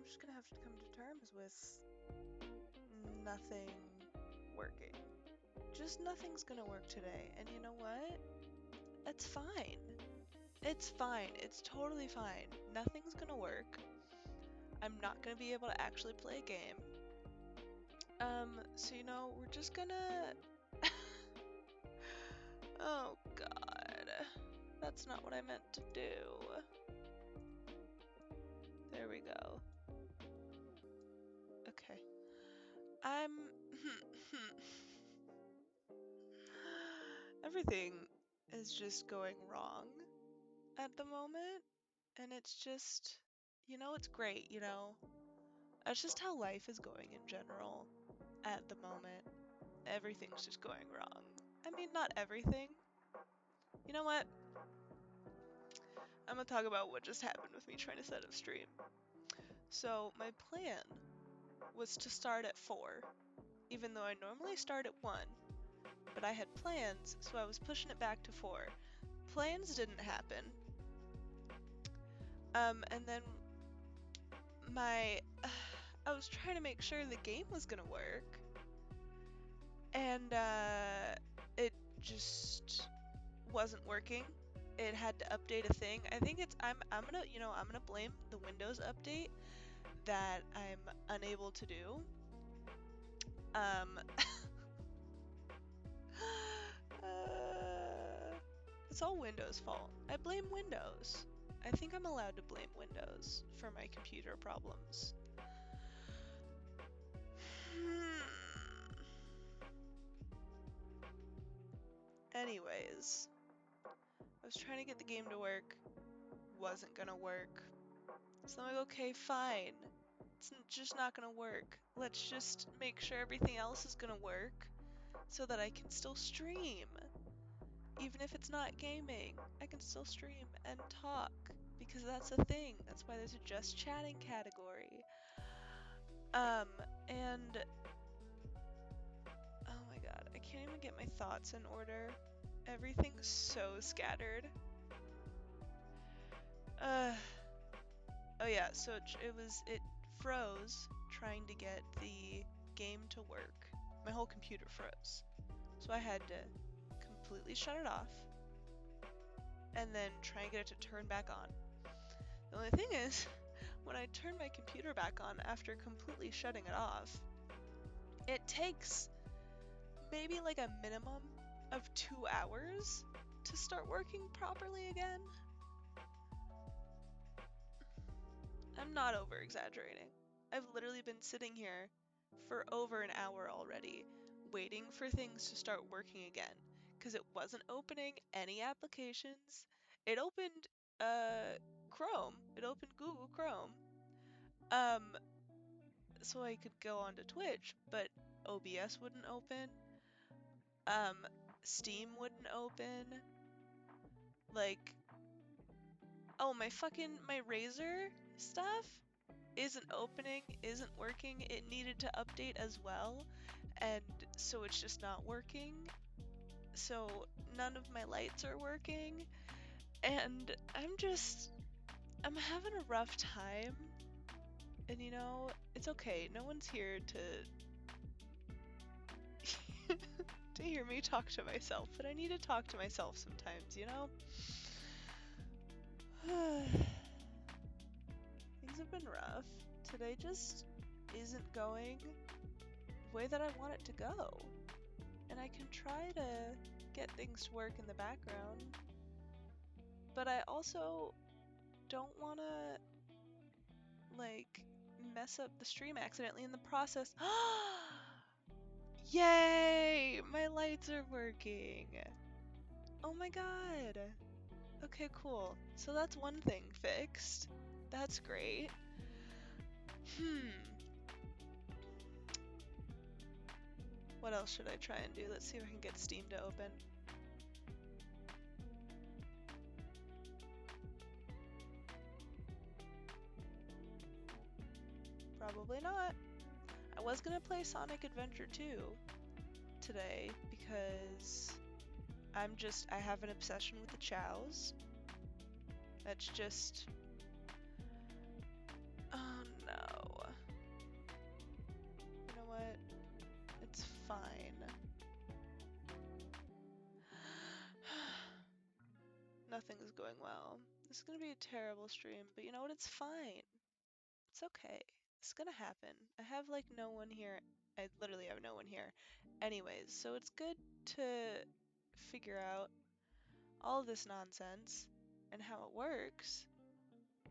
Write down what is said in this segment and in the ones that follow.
just gonna have to come to terms with nothing working. Just nothing's gonna work today. And you know what? It's fine. It's fine. It's totally fine. Nothing's gonna work. I'm not gonna be able to actually play a game. So you know, we're just gonna... Oh god. That's not what I meant to do. There we go. Okay. Everything is just going wrong at the moment, and it's just, you know, it's great, you know? That's just how life is going in general at the moment. Everything's just going wrong. I mean, not everything. You know what? I'm gonna talk about what just happened with me trying to set up stream. So, my plan was to start at 4, even though I normally start at 1, but I had plans, so I was pushing it back to 4. Plans didn't happen. And then I was trying to make sure the game was gonna work, and it just wasn't working. It had to update a thing. I think I'm gonna blame the Windows update that I'm unable to do. It's all Windows' fault. I blame Windows. I think I'm allowed to blame Windows for my computer problems. Anyways, I was trying to get the game to work. Wasn't gonna work. So I'm like, okay, fine. It's just not gonna work. Let's just make sure everything else is gonna work so that I can still stream. Even if it's not gaming, I can still stream and talk because that's a thing. That's why there's a just chatting category. And oh my god, I can't even get my thoughts in order. Everything's so scattered. Oh yeah, so it froze trying to get the game to work. My whole computer froze. So I had to completely shut it off and then try and get it to turn back on. The only thing is, when I turn my computer back on after completely shutting it off, it takes maybe like a minimum of 2 hours to start working properly again. I'm not over exaggerating. I've literally been sitting here for over an hour already, waiting for things to start working again, because it wasn't opening any applications. It opened Chrome. It opened Google Chrome. So I could go onto Twitch, but OBS wouldn't open. Steam wouldn't open. Like, oh, my Razer stuff isn't opening, isn't working. It needed to update as well, and so it's just not working. So none of my lights are working, and I'm having a rough time. And you know, it's okay. No one's here to hear me talk to myself, but I need to talk to myself sometimes, you know? Things have been rough. Today just isn't going the way that I want it to go. And I can try to get things to work in the background, but I also don't want to, like, mess up the stream accidentally in the process. Yay! My lights are working! Oh my god! Okay, cool. So that's one thing fixed. That's great. What else should I try and do? Let's see if I can get Steam to open. Probably not. I was gonna play Sonic Adventure 2 today because I have an obsession with the chows. That's just... Oh no. fine. Nothing's going well. This is gonna be a terrible stream, but you know what? It's fine. It's okay. It's gonna happen. I have like no one here. I literally have no one here. Anyways, so it's good to figure out all this nonsense and how it works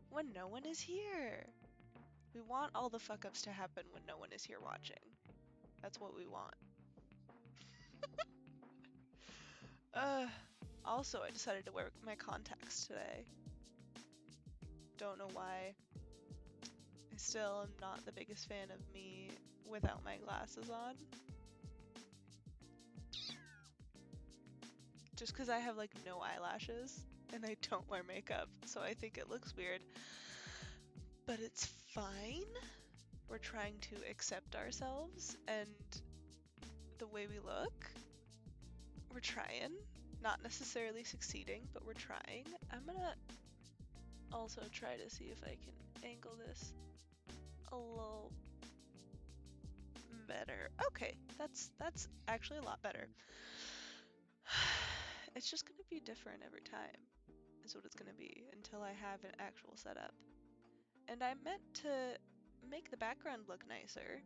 when no one is here. We want all the fuck ups to happen when no one is here watching. That's what we want. Also, I decided to wear my contacts today. Don't know why. I still am not the biggest fan of me without my glasses on. Just because I have like no eyelashes and I don't wear makeup, so I think it looks weird. But it's fine. We're trying to accept ourselves and the way we look. We're trying. Not necessarily succeeding, but we're trying. I'm gonna also try to see if I can angle this a little better. Okay, that's actually a lot better. It's just gonna be different every time, is what it's gonna be, until I have an actual setup. And I meant to make the background look nicer,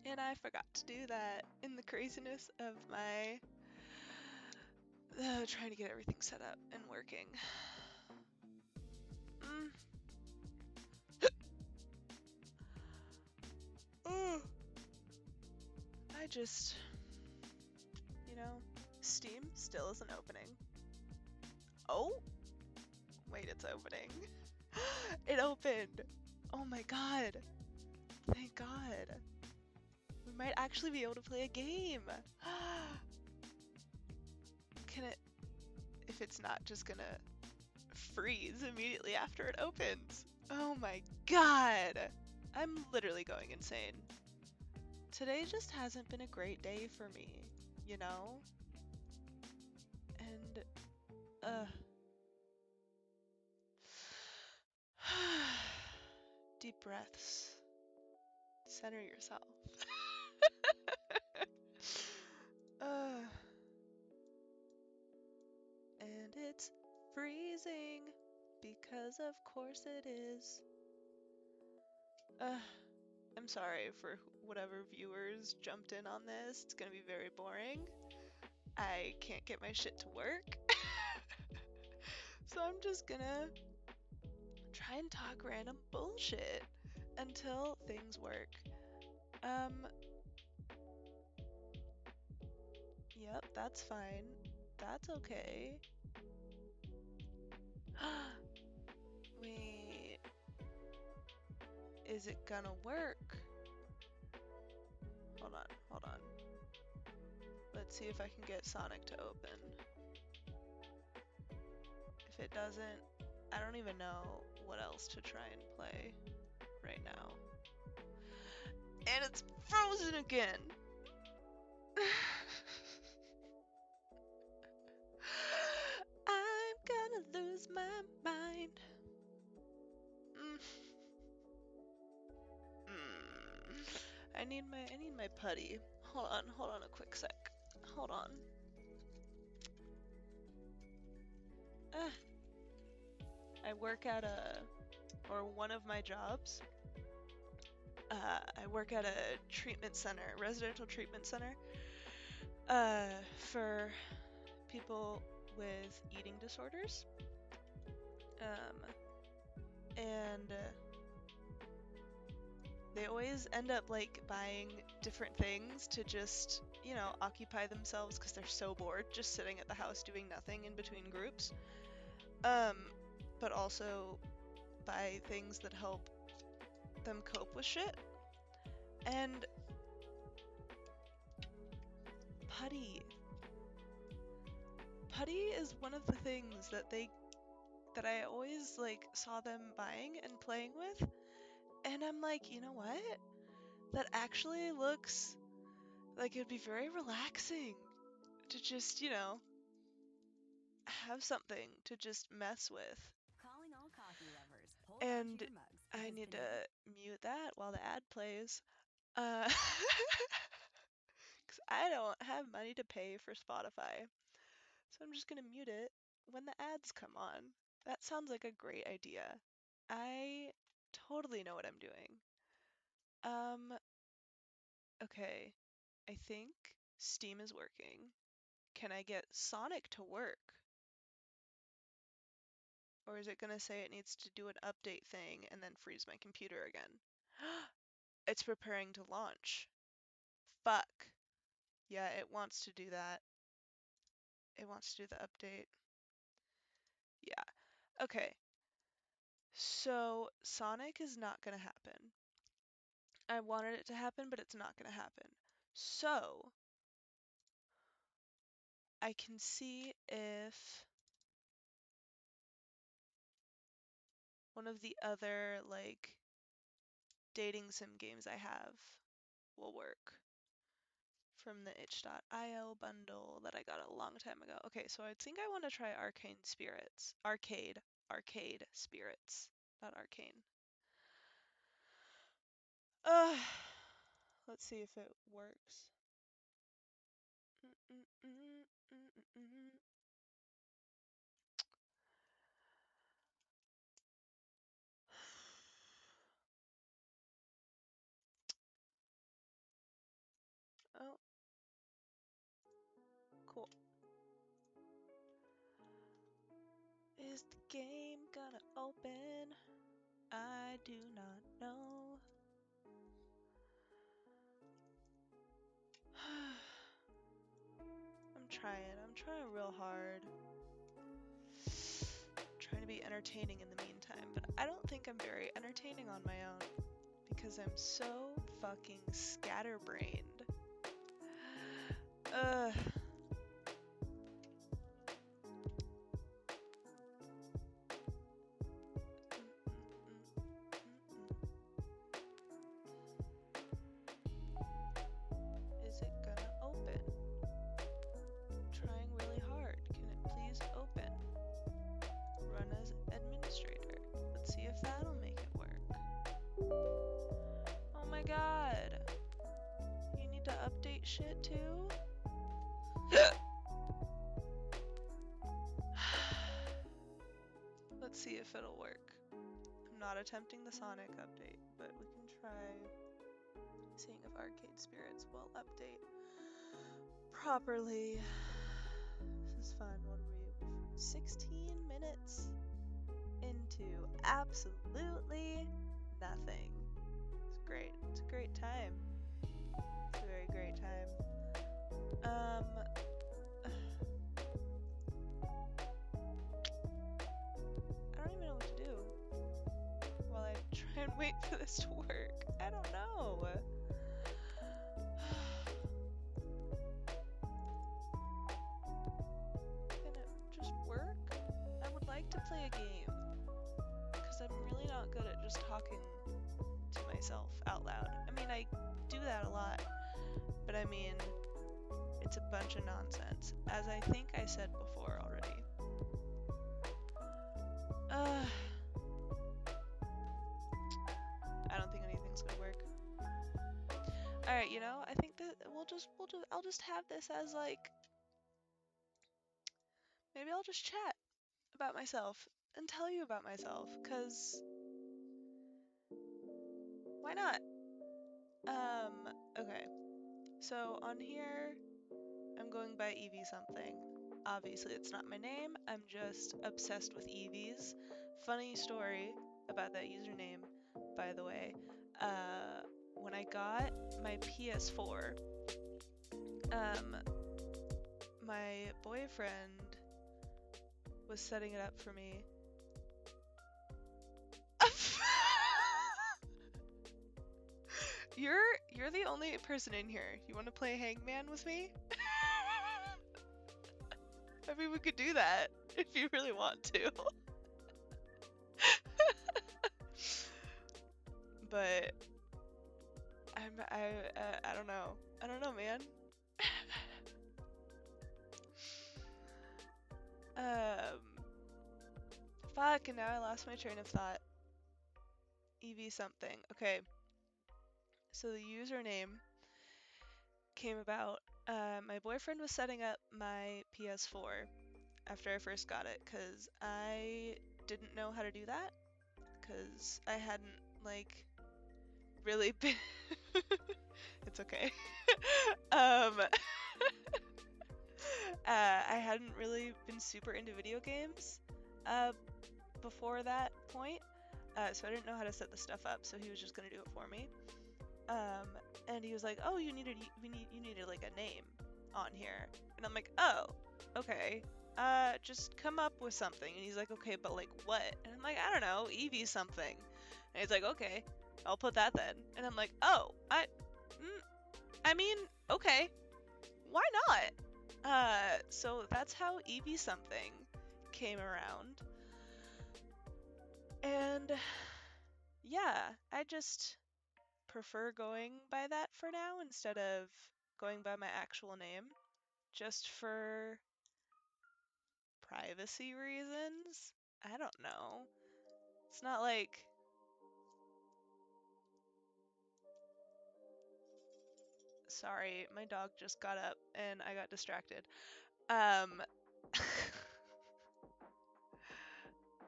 and I forgot to do that in the craziness of my trying to get everything set up and working. I just, you know, Steam still isn't opening. Oh, wait, it's opening. It opened. Oh my god. Thank god. We might actually be able to play a game. Can it, if it's not just gonna freeze immediately after it opens? Oh my god. I'm literally going insane. Today just hasn't been a great day for me, you know? And, deep breaths. Center yourself. And it's freezing, because of course it is. I'm sorry for whatever viewers jumped in on this. It's gonna be very boring. I can't get my shit to work. So I'm just gonna try and talk random bullshit until things work. Yep, that's fine. That's okay. Wait. Is it gonna work? Hold on, hold on. Let's see if I can get Sonic to open. If it doesn't, I don't even know what else to try and play right now. And it's frozen again! I'm gonna lose my mind. I need my putty. Hold on a quick sec. Hold on. I work at one of my jobs. I work at a treatment center, residential treatment center, for people with eating disorders. And they always end up like buying different things to just, you know, occupy themselves because they're so bored just sitting at the house doing nothing in between groups. But also buy things that help them cope with shit. And putty. Putty is one of the things that I always like saw them buying and playing with. And I'm like, you know what? That actually looks like it'd be very relaxing to just, you know, have something to just mess with. Calling all coffee lovers. And I need to mute that while the ad plays. Uh, because I don't have money to pay for Spotify. So I'm just gonna mute it when the ads come on. That sounds like a great idea. I totally know what I'm doing. Um, okay. I think Steam is working. Can I get Sonic to work? Or is it gonna say it needs to do an update thing and then freeze my computer again? It's preparing to launch. Fuck. Yeah, it wants to do that. It wants to do the update. Yeah. Okay. So Sonic is not gonna happen. I wanted it to happen, but it's not gonna happen. So I can see if one of the other like dating sim games I have will work from the itch.io bundle that I got a long time ago. Okay, so I think I want to try Arcane Spirits. Arcade Spirits, not Arcane. Uh, let's see if it works. Mm, mm, mm, mm, mm. Oh, cool. Is the game gonna open? I do not know. I'm trying real hard. Trying to be entertaining in the meantime, but I don't think I'm very entertaining on my own because I'm so fucking scatterbrained. Ugh. Is it gonna open? Trying really hard. Can it please open? Run as administrator. Let's see if that'll make it work. Oh my god. You need to update shit too? Let's see if it'll work. I'm not attempting the Sonic update, but we can try seeing if Arcade Spirits will update properly. This is fun. What are we? 16 minutes into absolutely nothing. It's great. It's a great time. It's a very great time. I don't even know what to do while I try and wait for this to work. I don't know. Can it just work? I would like to play a game because I'm really not good at just talking to myself out loud. I mean, I do that a lot, but I mean, it's a bunch of nonsense, as I think I said before already. I don't think anything's gonna work. All right, you know, I think that I'll just have this as like, maybe I'll just chat about myself and tell you about myself, cause why not? Okay. So on here, I'm going by eeveesomething. Obviously, it's not my name. I'm just obsessed with Eevees. Funny story about that username, by the way. When I got my PS4, um, my boyfriend was setting it up for me. You're the only person in here. You want to play Hangman with me? I mean, we could do that if you really want to. But I don't know. I don't know, man. um, Fuck, and now I lost my train of thought. Eevee something. Okay. So the username came about. My boyfriend was setting up my PS4 after I first got it because I didn't know how to do that because I hadn't like really been. It's okay. um, I hadn't really been super into video games before that point, so I didn't know how to set the stuff up. So he was just gonna do it for me. And he was like, "Oh, you needed like a name on here," and I'm like, "Oh, okay. Just come up with something." And he's like, "Okay, but like what?" And I'm like, "I don't know, Evie something." And he's like, "Okay, I'll put that then." And I'm like, "Oh, I mean, okay, why not?" So that's how Evie something came around, and yeah, I just prefer going by that for now instead of going by my actual name, just for privacy reasons. I don't know. It's not like. Sorry, my dog just got up and I got distracted. Um.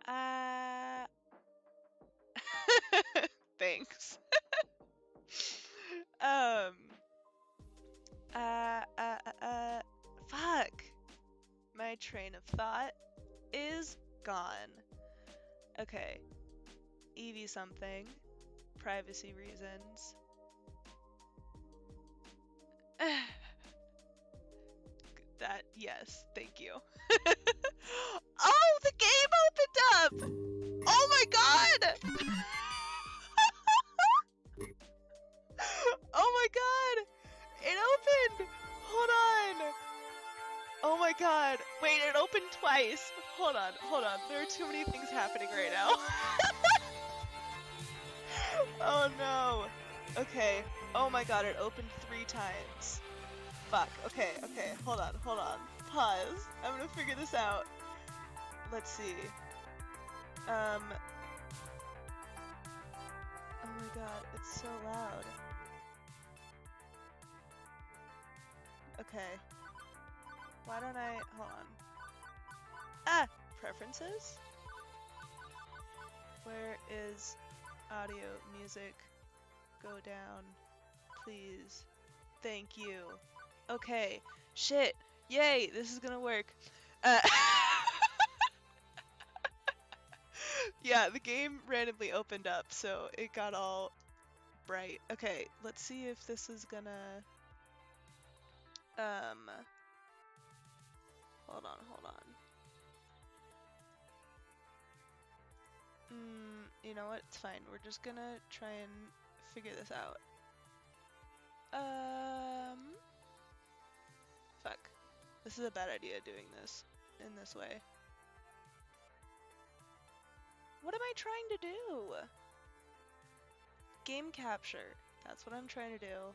uh. Thanks. um. Uh. Uh. Uh. uh Fuck. My train of thought is gone. Okay. Evie something. Privacy reasons. That, yes, thank you. Oh, the game opened up! Oh my god! Oh my god! It opened! Hold on! Oh my god. Wait, it opened twice. Hold on, hold on. There are too many things happening right now. Oh no. Okay. Oh my god, it opened 3 times. Fuck. Okay, okay. Hold on, hold on. Pause. I'm gonna figure this out. Let's see. Oh my god, it's so loud. Okay. Why don't I... Hold on. Ah! Preferences? Where is audio, music? Go down. Please. Thank you. Okay. Shit. Yay! This is gonna work. Uh... Yeah, the game randomly opened up, so it got all bright. Okay, let's see if this is gonna... Hold on, hold on. You know what? It's fine. We're just gonna try and figure this out. Fuck. This is a bad idea doing this in this way. What am I trying to do? Game capture. That's what I'm trying to do.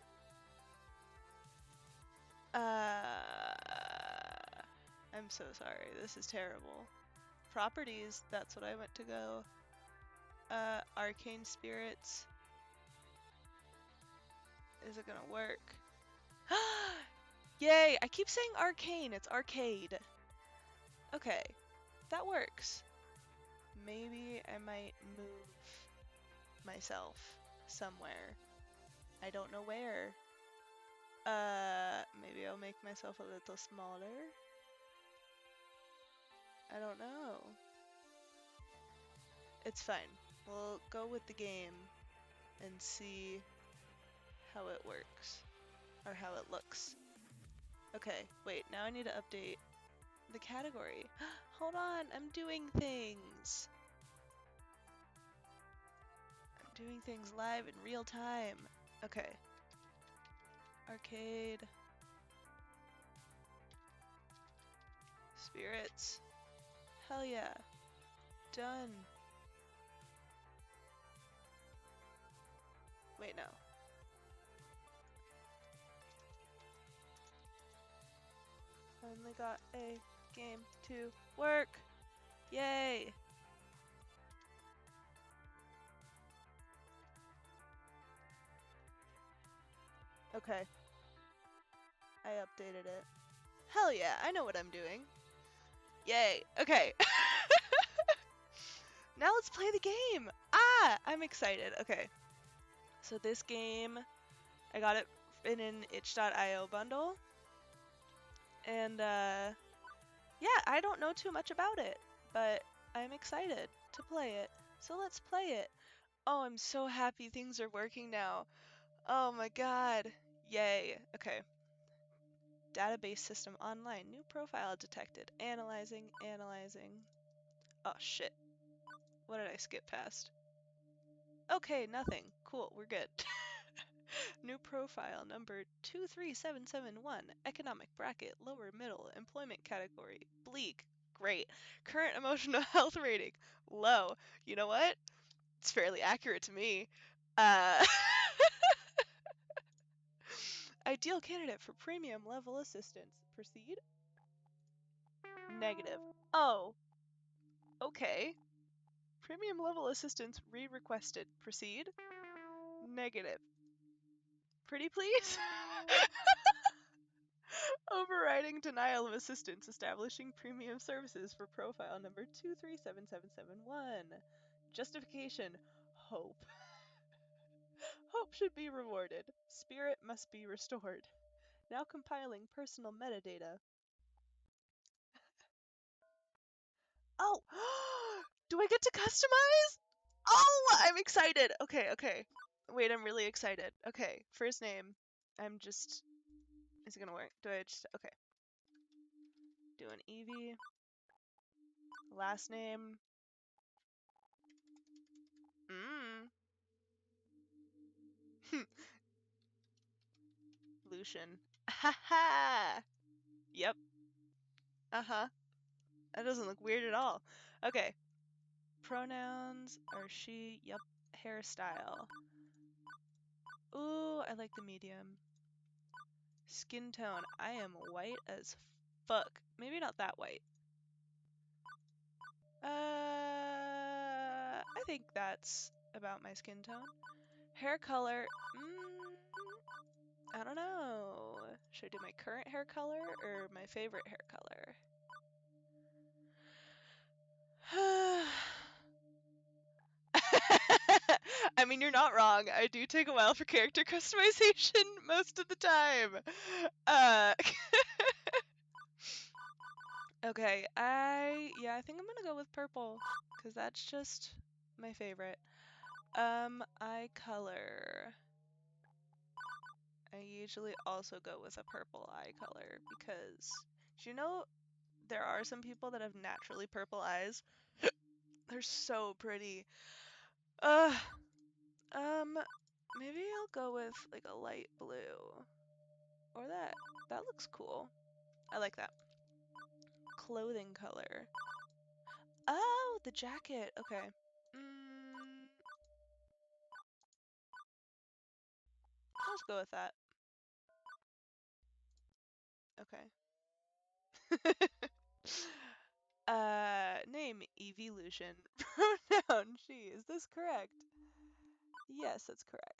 I'm so sorry. This is terrible. Properties. That's what I went to go. Arcane spirits. Is it gonna work? Yay! I keep saying arcane. It's arcade. Okay. That works. Maybe I might move myself somewhere. I don't know where. Maybe I'll make myself a little smaller. I don't know. It's fine. We'll go with the game and see how it works. Or how it looks. Okay, wait, now I need to update the category. Hold on, I'm doing things. I'm doing things live in real time. Okay. Arcade. Spirits. Hell yeah. Done. Wait, no. Finally got a game to work. Yay! Okay. I updated it. Hell yeah, I know what I'm doing. Yay. Okay. Now let's play the game. I'm excited. Okay. So this game, I got it in an itch.io bundle. And yeah, I don't know too much about it, but I'm excited to play it. So let's play it. Oh, I'm so happy things are working now. Oh my god. Yay. Okay. Database system online. New profile detected. Analyzing, analyzing. Oh shit. What did I skip past? Okay, nothing. Cool, we're good. New profile number 23771. Economic bracket, lower middle, employment category, bleak. Great. Current emotional health rating, low. You know what? It's fairly accurate to me. Uh, Ideal candidate for premium level assistance. Proceed? Negative. Oh, okay. Premium level assistance re-requested. Proceed? Negative. Pretty please? Overriding denial of assistance, establishing premium services for profile number 237771. Justification, hope. Hope should be rewarded. Spirit must be restored. Now compiling personal metadata. Oh! Do I get to customize? Oh, I'm excited. Okay, okay. Wait, I'm really excited. Okay, first name. I'm just... Is it gonna work? Do I just... Okay. Do an Evie. Last name. Mmm. Lucian. Haha! Yep. Uh-huh. That doesn't look weird at all. Okay. Pronouns are she. Yep. Hairstyle. Ooh, I like the medium. Skin tone. I am white as fuck. Maybe not that white. I think that's about my skin tone. Hair color. I don't know. Should I do my current hair color or my favorite hair color? I mean, you're not wrong. I do take a while for character customization most of the time. Uh, okay, I think I'm gonna go with purple because that's just my favorite. Eye color. I usually also go with a purple eye color because do you know there are some people that have naturally purple eyes? They're so pretty. Uh, um, maybe I'll go with like a light blue. Or that. That looks cool. I like that. Clothing color. Oh, the jacket. Okay. Let's go with that. Okay. Name eeveelution. Pronoun she. Is this correct? Yes, that's correct.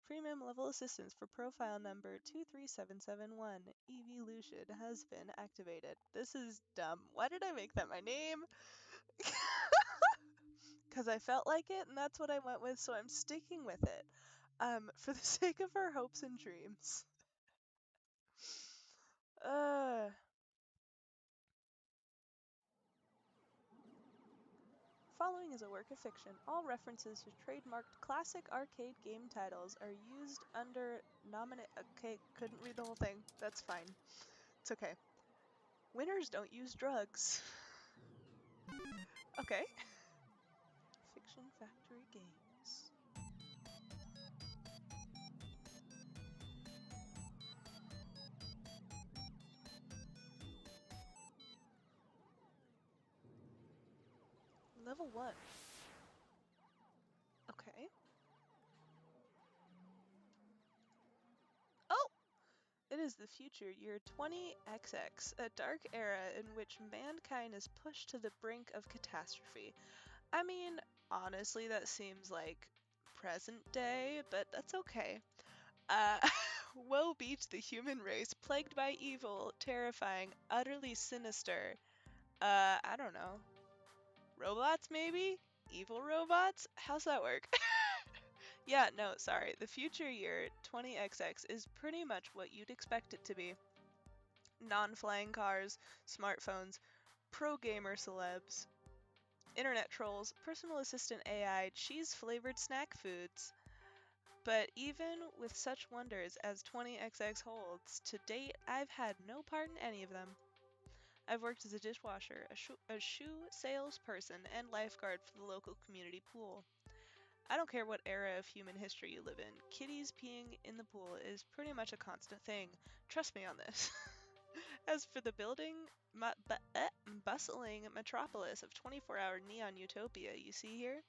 Premium level assistance for profile number 23771. Eeveelution has been activated. This is dumb. Why did I make that my name? Because I felt like it, and that's what I went with, so I'm sticking with it. For the sake of our hopes and dreams. Uh, Following is a work of fiction. All references to trademarked classic arcade game titles are used under nominate. Okay, couldn't read the whole thing. That's fine. It's okay. Winners don't use drugs. Okay. Fiction Factory Games. Level 1. Okay. Oh! It is the future, year 20XX, a dark era in which mankind is pushed to the brink of catastrophe. I mean, honestly, that seems like present day, but that's okay. Uh, Woe be to the human race, plagued by evil, terrifying, utterly sinister. I don't know. Robots, maybe? Evil robots? How's that work? Yeah, no, sorry. The future year, 20XX, is pretty much what you'd expect it to be. Non-flying cars, smartphones, pro-gamer celebs, internet trolls, personal assistant AI, cheese-flavored snack foods. But even with such wonders as 20XX holds, to date I've had no part in any of them. I've worked as a dishwasher, a shoe salesperson, and lifeguard for the local community pool. I don't care what era of human history you live in, kitties peeing in the pool is pretty much a constant thing. Trust me on this. As for the bustling metropolis of 24-hour neon utopia you see here,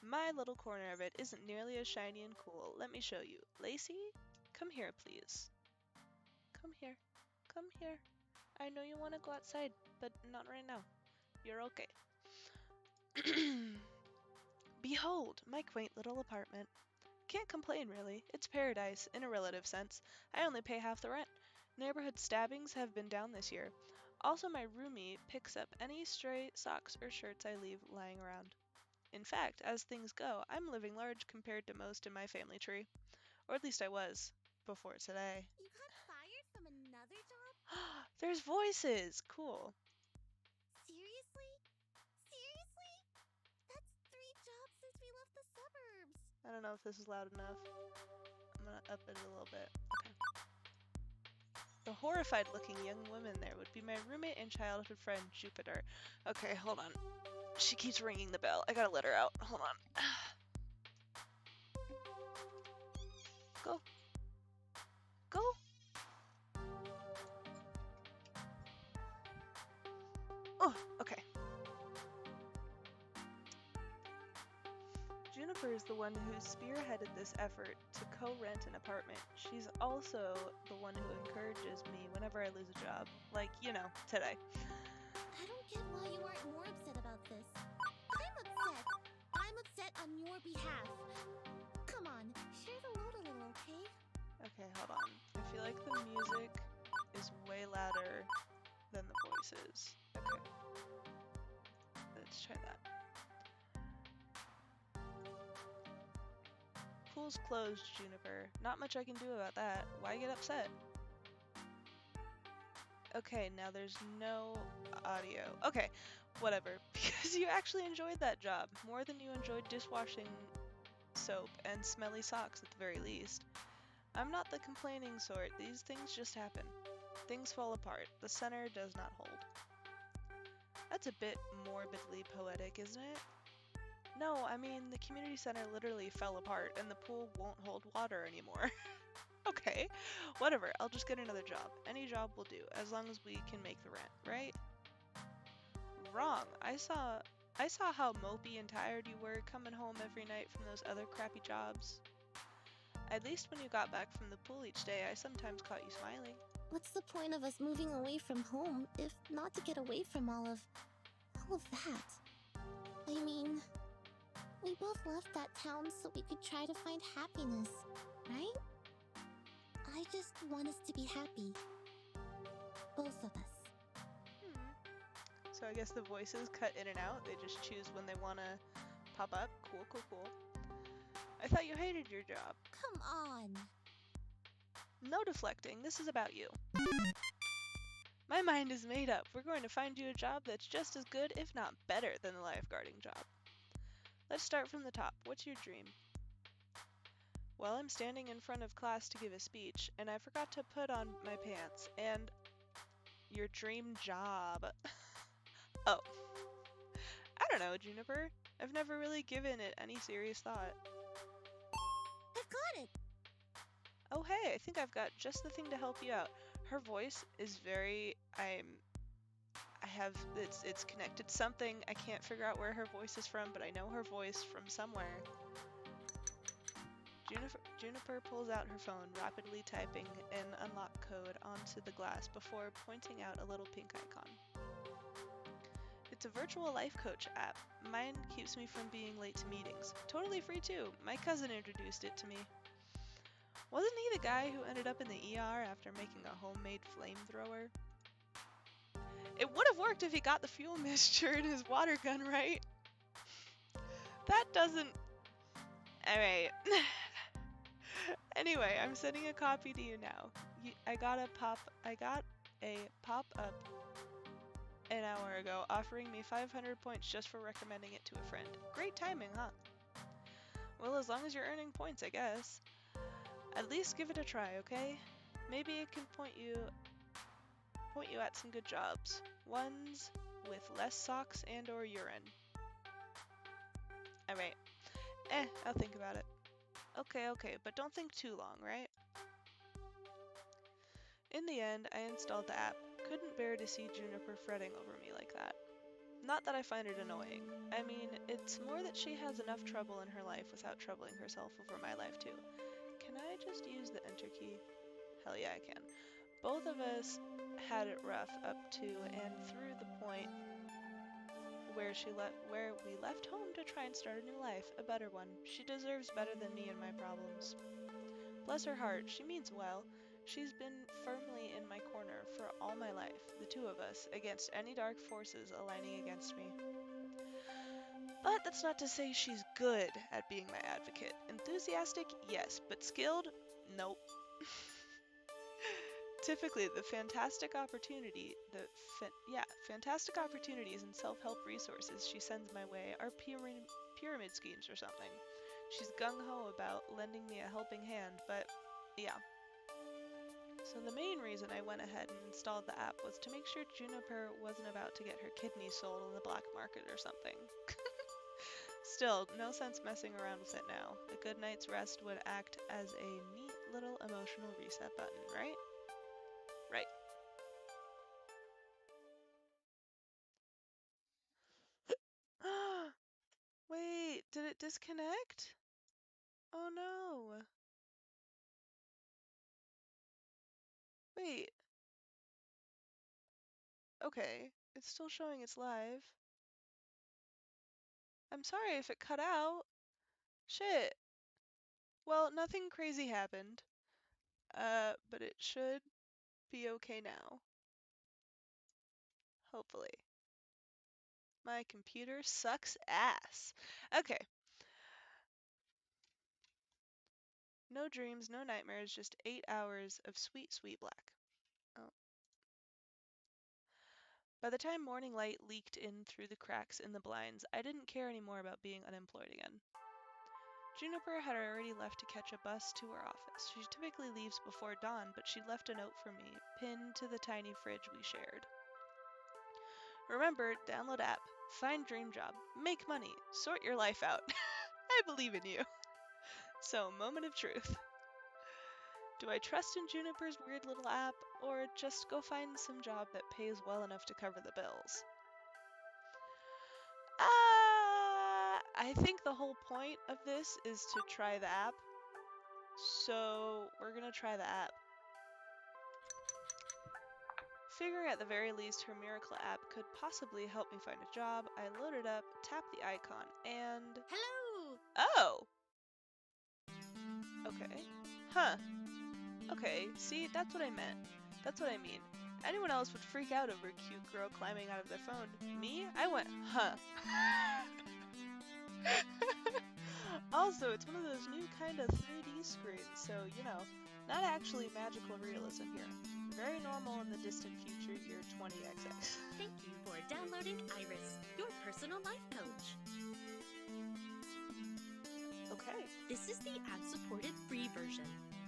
my little corner of it isn't nearly as shiny and cool. Let me show you. Lacey, come here, please. Come here. Come here. I know you want to go outside, but not right now. You're okay. Behold, my quaint little apartment. Can't complain, really. It's paradise, in a relative sense. I only pay half the rent. Neighborhood stabbings have been down this year. Also, my roomie picks up any stray socks or shirts I leave lying around. In fact, as things go, I'm living large compared to most in my family tree. Or at least I was, before today. You got fired from another job? There's voices! Cool. Seriously? Seriously? That's 3 jobs since we left the suburbs. I don't know if this is loud enough. I'm gonna up it a little bit. Okay. The horrified-looking young woman there would be my roommate and childhood friend, Jupiter. Okay, hold on. She keeps ringing the bell. I gotta let her out. Hold on. Go. Go. Oh, okay. Juniper is the one who spearheaded this effort to co-rent an apartment. She's also the one who encourages me whenever I lose a job. Like, you know, today. I don't get why you aren't more upset about this. I'm upset. I'm upset on your behalf. Come on, share the load a little, okay? Okay, hold on. I feel like the music is way louder than the voices. Okay. Let's try that. Pool's closed, Juniper. Not much I can do about that. Why get upset? Okay, now there's no audio. Okay, whatever. Because you actually enjoyed that job. More than you enjoyed dishwashing soap and smelly socks at the very least. I'm not the complaining sort. These things just happen. Things fall apart. The center does not hold. That's a bit morbidly poetic, isn't it? No, I mean, the community center literally fell apart and the pool won't hold water anymore. Okay, whatever, I'll just get another job. Any job will do, as long as we can make the rent, right? Wrong. I saw how mopey and tired you were coming home every night from those other crappy jobs. At least when you got back from the pool each day, I sometimes caught you smiling. What's the point of us moving away from home if not to get away from all of that? I mean, we both left that town so we could try to find happiness, right? I just want us to be happy. Both of us. So I guess the voices cut in and out. They just choose when they want to pop up. Cool, cool, cool. I thought you hated your job. Come on. No deflecting. This is about you. My mind is made up. We're going to find you a job that's just as good, if not better, than the lifeguarding job. Let's start from the top. What's your dream? Well, I'm standing in front of class to give a speech, and I forgot to put on my pants, and your dream job. Oh. I don't know, Juniper. I've never really given it any serious thought. I've got it. Oh hey, I think I've got just the thing to help you out. Her voice is very, it's connected to something. I can't figure out where her voice is from, but I know her voice from somewhere. Juniper pulls out her phone, rapidly typing an unlock code onto the glass before pointing out a little pink icon. It's a virtual life coach app. Mine keeps me from being late to meetings. Totally free too. My cousin introduced it to me. Wasn't he the guy who ended up in the ER after making a homemade flamethrower? It would have worked if he got the fuel mixture in his water gun right. That doesn't... Alright. Anyway, I'm sending a copy to you now. I got a pop-up an hour ago offering me 500 points just for recommending it to a friend. Great timing, huh? Well, as long as you're earning points, I guess. At least give it a try, okay? Maybe it can point you at some good jobs. Ones with less socks and or urine. Alright. I'll think about it. Okay, but don't think too long, right? In the end, I installed the app. Couldn't bear to see Juniper fretting over me like that. Not that I find it annoying. I mean, it's more that she has enough trouble in her life without troubling herself over my life too. Can I just use the enter key? Hell yeah, I can. Both of us had it rough up to and through the point where we left home to try and start a new life, a better one. She deserves better than me and my problems. Bless her heart, she means well. She's been firmly in my corner for all my life, the two of us, against any dark forces aligning against me. But that's not to say she's good at being my advocate. Enthusiastic, yes, but skilled? Nope. Typically, the fantastic opportunities and self-help resources she sends my way are pyramid schemes or something. She's gung-ho about lending me a helping hand, but yeah. So the main reason I went ahead and installed the app was to make sure Juniper wasn't about to get her kidneys sold on the black market or something. Still, no sense messing around with it now. A good night's rest would act as a neat little emotional reset button, right? Right. Wait, did it disconnect? Oh no. Wait. Okay, it's still showing it's live. I'm sorry if it cut out. Shit. Well, nothing crazy happened. But it should be okay now. Hopefully. My computer sucks ass. Okay. No dreams, no nightmares, just 8 hours of sweet, sweet black. Oh. By the time morning light leaked in through the cracks in the blinds, I didn't care anymore about being unemployed again. Juniper had already left to catch a bus to her office. She typically leaves before dawn, but she left a note for me, pinned to the tiny fridge we shared. Remember, download app, find dream job, make money, sort your life out. I believe in you. So, moment of truth. Do I trust in Juniper's weird little app, or just go find some job that pays well enough to cover the bills? I think the whole point of this is to try the app. So we're gonna try the app. Figuring at the very least her miracle app could possibly help me find a job, I loaded up, tapped the icon, and... Hello! Oh! Okay. Huh. Okay, see, that's what I meant. That's what I mean. Anyone else would freak out over a cute girl climbing out of their phone. Me? I went, huh. Also, it's one of those new kind of 3D screens, so, you know, not actually magical realism here. Very normal in the distant future year 20XX. Thank you for downloading Iris, your personal life coach. Okay. This is the ad-supported free version,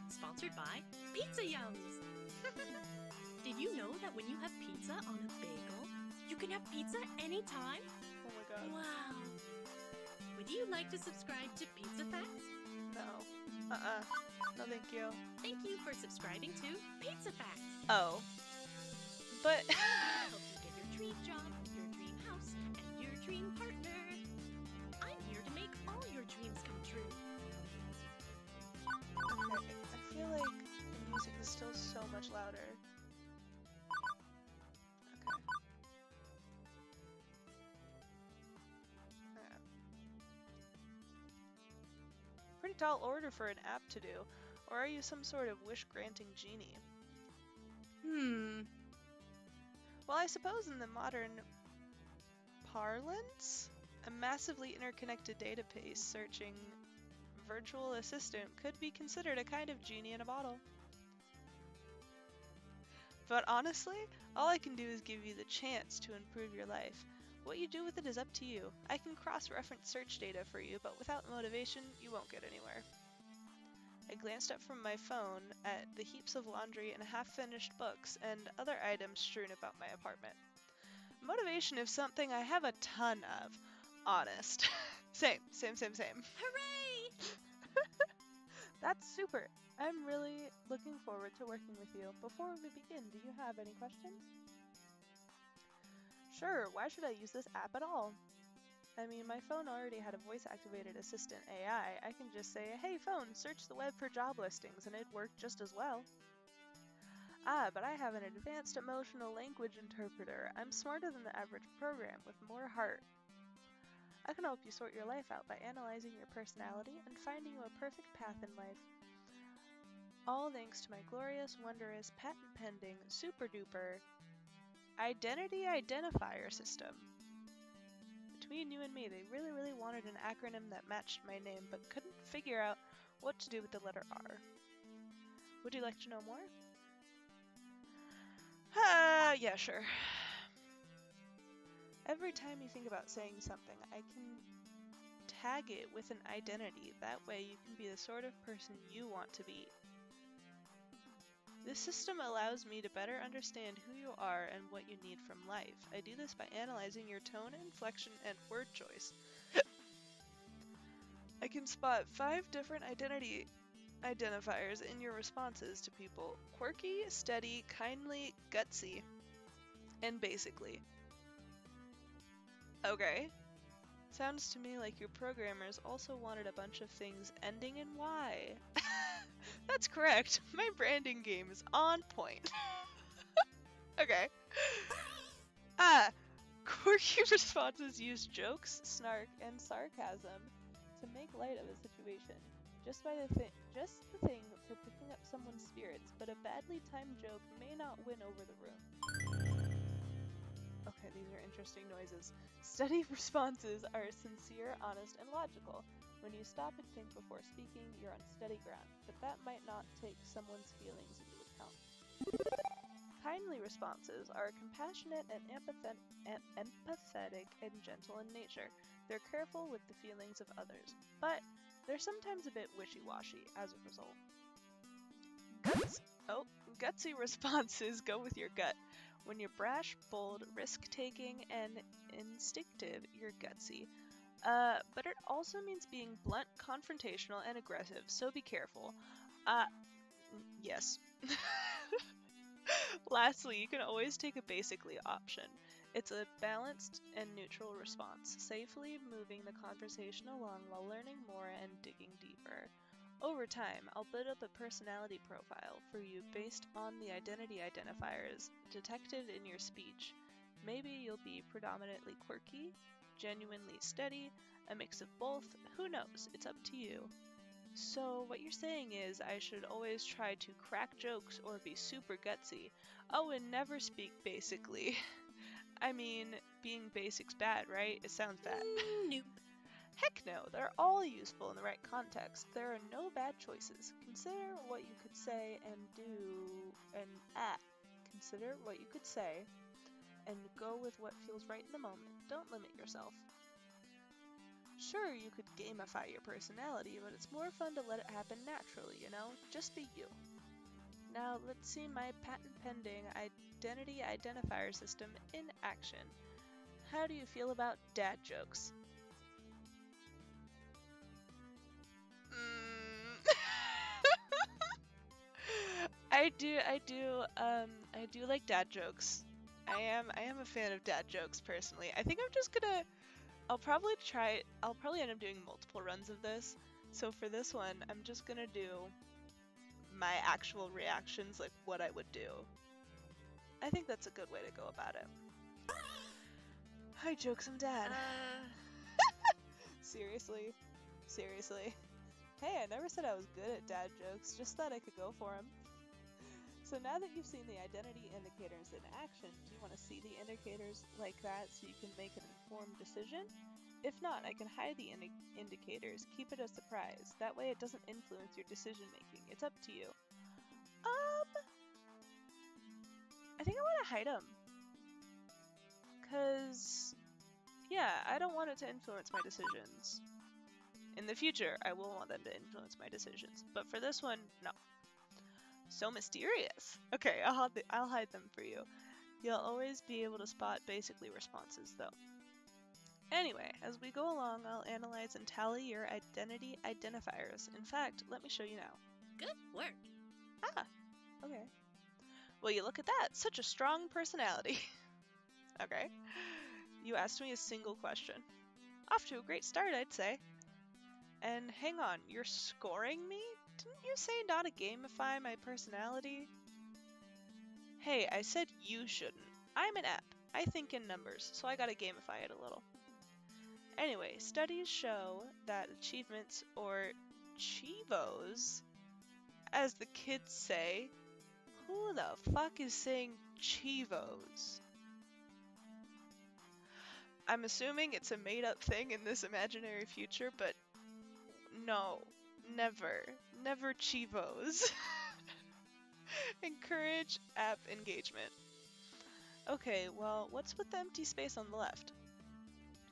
sponsored by Pizza Yums. Did you know that when you have pizza on a bagel, you can have pizza anytime? Oh my god. Wow. Would you like to subscribe to Pizza Facts? No. No, thank you. Thank you for subscribing to Pizza Facts. Oh. But... Help you get your dream job, your dream house, and your dream partner. I'm here to make all your dreams come true. Okay, I feel like the music is still so much louder. Okay. Pretty tall order for an app to do. Or are you some sort of wish-granting genie? Well, I suppose in the modern parlance, a massively interconnected database searching virtual assistant could be considered a kind of genie in a bottle. But honestly, all I can do is give you the chance to improve your life. What you do with it is up to you. I can cross-reference search data for you, but without motivation, you won't get anywhere. I glanced up from my phone at the heaps of laundry and half-finished books and other items strewn about my apartment. Motivation is something I have a ton of. Honest. Same. Hooray! That's super. I'm really looking forward to working with you. Before we begin, do you have any questions? Sure, why should I use this app at all? I mean, my phone already had a voice-activated assistant AI. I can just say, hey phone, search the web for job listings, and it'd work just as well. But I have an advanced emotional language interpreter. I'm smarter than the average program, with more heart. I can help you sort your life out by analyzing your personality and finding you a perfect path in life. All thanks to my glorious, wondrous, patent-pending, super-duper identity identifier system. Between you and me, they really wanted an acronym that matched my name, but couldn't figure out what to do with the letter R. Would you like to know more? Yeah, sure. Every time you think about saying something, I can tag it with an identity. That way you can be the sort of person you want to be. This system allows me to better understand who you are and what you need from life. I do this by analyzing your tone, inflection, and word choice. I can spot 5 different identity identifiers in your responses to people: quirky, steady, kindly, gutsy, and basically. Okay. Sounds to me like your programmers also wanted a bunch of things ending in Y. That's correct. My branding game is on point. Okay. Quirky responses use jokes, snark, and sarcasm to make light of a situation. Just the thing for picking up someone's spirits, but a badly timed joke may not win over the room. Okay, these are interesting noises. Steady responses are sincere, honest, and logical. When you stop and think before speaking, you're on steady ground, but that might not take someone's feelings into account. Kindly responses are compassionate and empathetic and gentle in nature. They're careful with the feelings of others, but they're sometimes a bit wishy-washy as a result. Gutsy responses go with your gut. When you're brash, bold, risk-taking, and instinctive, you're gutsy. But it also means being blunt, confrontational, and aggressive, so be careful. Yes. Lastly, you can always take a basically option. It's a balanced and neutral response, safely moving the conversation along while learning more and digging deeper. Over time, I'll build up a personality profile for you based on the identity identifiers detected in your speech. Maybe you'll be predominantly quirky, genuinely steady, a mix of both. Who knows? It's up to you. So what you're saying is I should always try to crack jokes or be super gutsy. Oh, and never speak basically. I mean, being basic's bad, right? It sounds bad. Nope. Heck no, they're all useful in the right context. There are no bad choices. Consider what you could say and do and Consider what you could say and go with what feels right in the moment. Don't limit yourself. Sure, you could gamify your personality, but it's more fun to let it happen naturally, you know? Just be you. Now, let's see my patent-pending identity identifier system in action. How do you feel about dad jokes? I do like dad jokes. I am a fan of dad jokes personally. I think I'm just gonna I'll probably end up doing multiple runs of this. So for this one, I'm just gonna do my actual reactions, like what I would do. I think that's a good way to go about it. Hi, jokes, I'm dad. Seriously? Hey, I never said I was good at dad jokes, just that I could go for them. So now that you've seen the identity indicators in action, do you want to see the indicators like that so you can make an informed decision? If not, I can hide the indicators, keep it a surprise. That way it doesn't influence your decision making. It's up to you. I think I want to hide them. Cause, yeah, I don't want it to influence my decisions. In the future, I will want them to influence my decisions. But for this one, no. So mysterious. Okay, I'll hide them for you. You'll always be able to spot basically responses, though. Anyway, as we go along, I'll analyze and tally your identity identifiers. In fact, let me show you now. Good work. Ah, okay. Well, you look at that. Such a strong personality. Okay. You asked me a single question. Off to a great start, I'd say. And hang on, you're scoring me? Didn't you say not to gamify my personality? Hey, I said you shouldn't. I'm an app. I think in numbers, so I gotta gamify it a little. Anyway, studies show that achievements, or chivos, as the kids say, who the fuck is saying chivos? I'm assuming it's a made-up thing in this imaginary future, but no, never. Never chivos. Encourage app engagement. Okay, well, what's with the empty space on the left?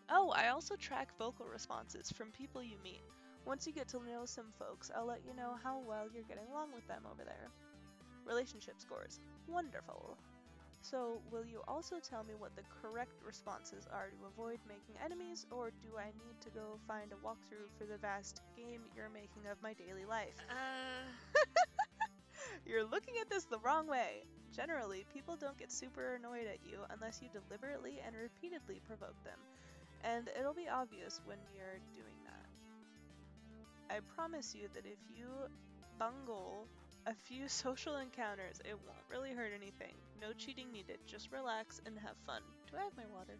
Oh, I also track vocal responses from people you meet. Once you get to know some folks, I'll let you know how well you're getting along with them over there. Relationship scores. Wonderful. So, will you also tell me what the correct responses are to avoid making enemies, or do I need to go find a walkthrough for the vast game you're making of my daily life? You're looking at this the wrong way. Generally, people don't get super annoyed at you unless you deliberately and repeatedly provoke them, and it'll be obvious when you're doing that. I promise you that if you bungle a few social encounters, it won't really hurt anything. No cheating needed, just relax and have fun. Do I have my water?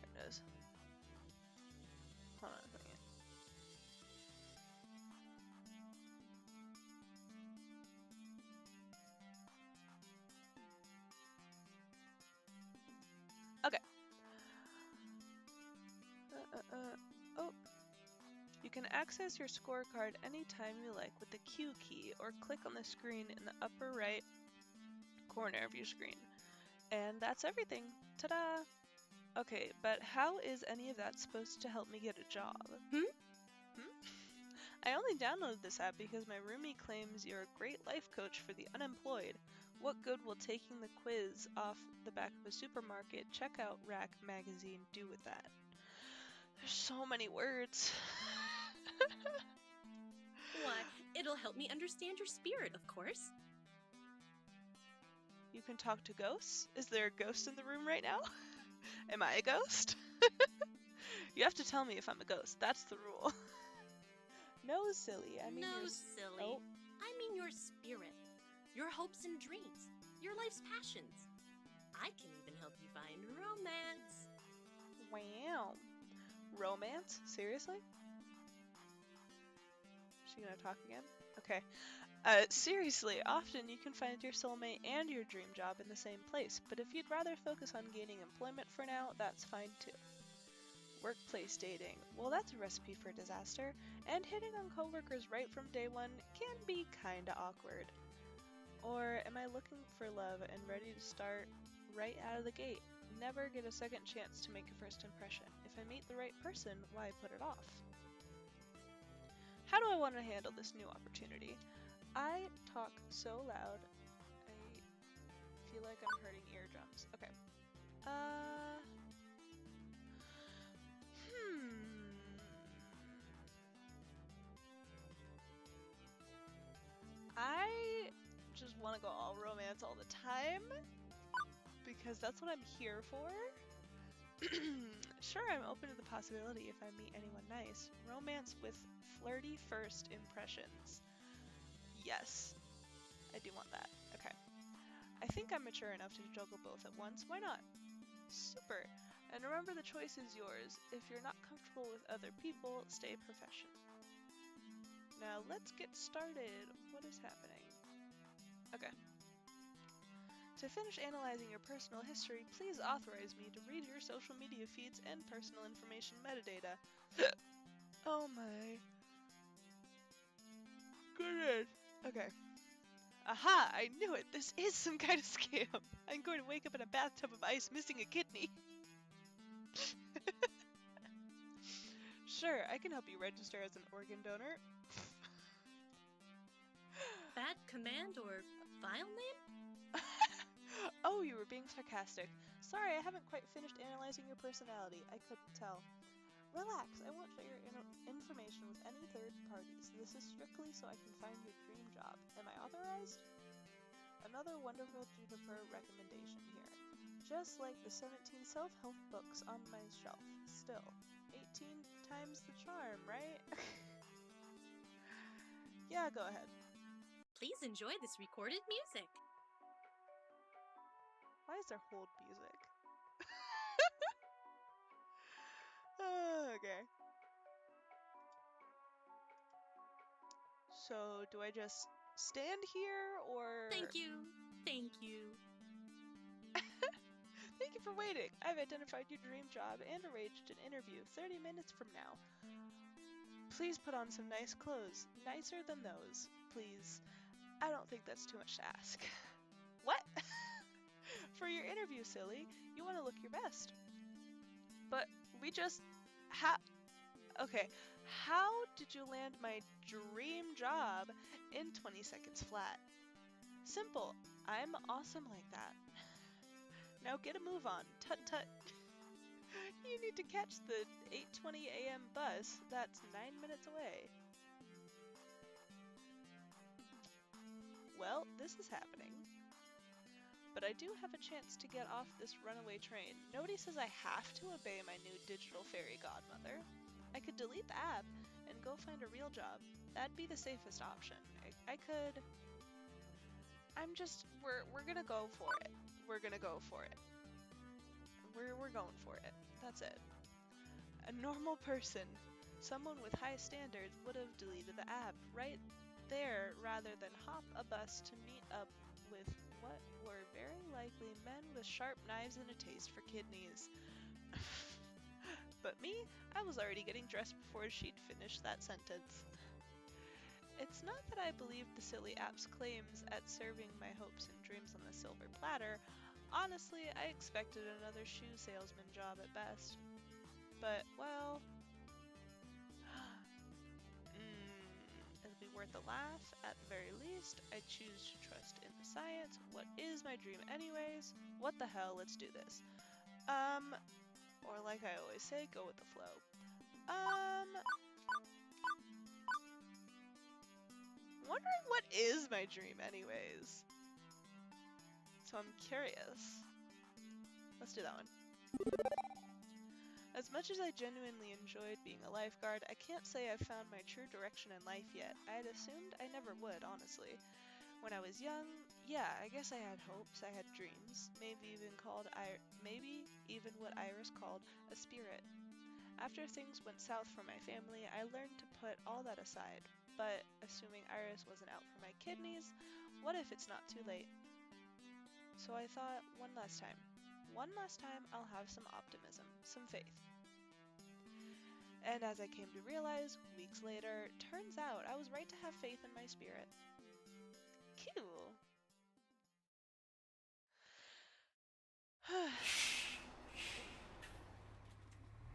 There it is. Hold on a second. Okay. Oh. You can access your scorecard anytime you like with the Q key, or click on the screen in the upper right corner of your screen. And that's everything. Ta-da! Okay, but how is any of that supposed to help me get a job? I only downloaded this app because my roomie claims you're a great life coach for the unemployed. What good will taking the quiz off the back of a supermarket checkout rack magazine do with that? There's so many words. Why, it'll help me understand your spirit, of course. You can talk to ghosts? Is there a ghost in the room right now? Am I a ghost? You have to tell me if I'm a ghost. That's the rule. No, silly. I mean, no, silly. Oh. I mean your spirit. Your hopes and dreams. Your life's passions. I can even help you find romance. Wow. Romance? Seriously? She gonna talk again? Okay. Seriously, often you can find your soulmate and your dream job in the same place, but if you'd rather focus on gaining employment for now, that's fine too. Workplace dating. Well, that's a recipe for disaster, and hitting on coworkers right from day one can be kinda awkward. Or am I looking for love and ready to start right out of the gate? Never get a second chance to make a first impression. If I meet the right person, why put it off? How do I want to handle this new opportunity? I talk so loud, I feel like I'm hurting eardrums. Okay. I just want to go all romance all the time, because that's what I'm here for. Sure, I'm open to the possibility if I meet anyone nice. Romance with flirty first impressions. Yes, I do want that. Okay. I think I'm mature enough to juggle both at once. Why not? Super. And remember, the choice is yours. If you're not comfortable with other people, stay professional. Now let's get started. What is happening? Okay. To finish analyzing your personal history, please authorize me to read your social media feeds and personal information metadata. Oh my goodness. Okay. Aha! I knew it! This is some kind of scam! I'm going to wake up in a bathtub of ice missing a kidney! Sure, I can help you register as an organ donor. Bad command or file name? Oh, you were being sarcastic. Sorry, I haven't quite finished analyzing your personality. I couldn't tell. Relax, I won't share your information with any third parties. This is strictly so I can find your dream job. Am I authorized? Another wonderful Juniper recommendation here. Just like the 17 self-help books on my shelf. Still, 18 times the charm, right? Yeah, go ahead. Please enjoy this recorded music. Why is there hold music? Okay. So, do I just stand here, or... Thank you. Thank you. Thank you for waiting. I've identified your dream job and arranged an interview 30 minutes from now. Please put on some nice clothes. Nicer than those, please. I don't think that's too much to ask. What? For your interview, silly, you want to look your best. But we just... Okay, how did you land my dream job in 20 seconds flat? Simple. I'm awesome like that. Now get a move on. Tut tut. You need to catch the 8:20 a.m. bus. That's 9 minutes away. Well, this is happening. But I do have a chance to get off this runaway train. Nobody says I have to obey my new digital fairy godmother. I could delete the app and go find a real job. That'd be the safest option. I could... We're gonna go for it. We're gonna go for it. We're going for it. That's it. A normal person, someone with high standards, would have deleted the app right there rather than hop a bus to meet up with what were very likely men with sharp knives and a taste for kidneys. But me, I was already getting dressed before she'd finished that sentence. It's not that I believed the silly app's claims at serving my hopes and dreams on a silver platter. Honestly, I expected another shoe salesman job at best. But, well... it'll be worth a laugh, at the very least. I choose to trust in the science. What is my dream anyways? What the hell, let's do this. Or like I always say, go with the flow. Wondering what is my dream anyways? So I'm curious. Let's do that one. As much as I genuinely enjoyed being a lifeguard, I can't say I've found my true direction in life yet. I had assumed I never would, honestly. When I was young, yeah, I guess I had hopes, I had dreams, maybe even what Iris called a spirit. After things went south for my family, I learned to put all that aside. But assuming Iris wasn't out for my kidneys, what if it's not too late? So I thought, one last time. One last time, I'll have some optimism, some faith. And as I came to realize, weeks later, turns out I was right to have faith in my spirit. Cool.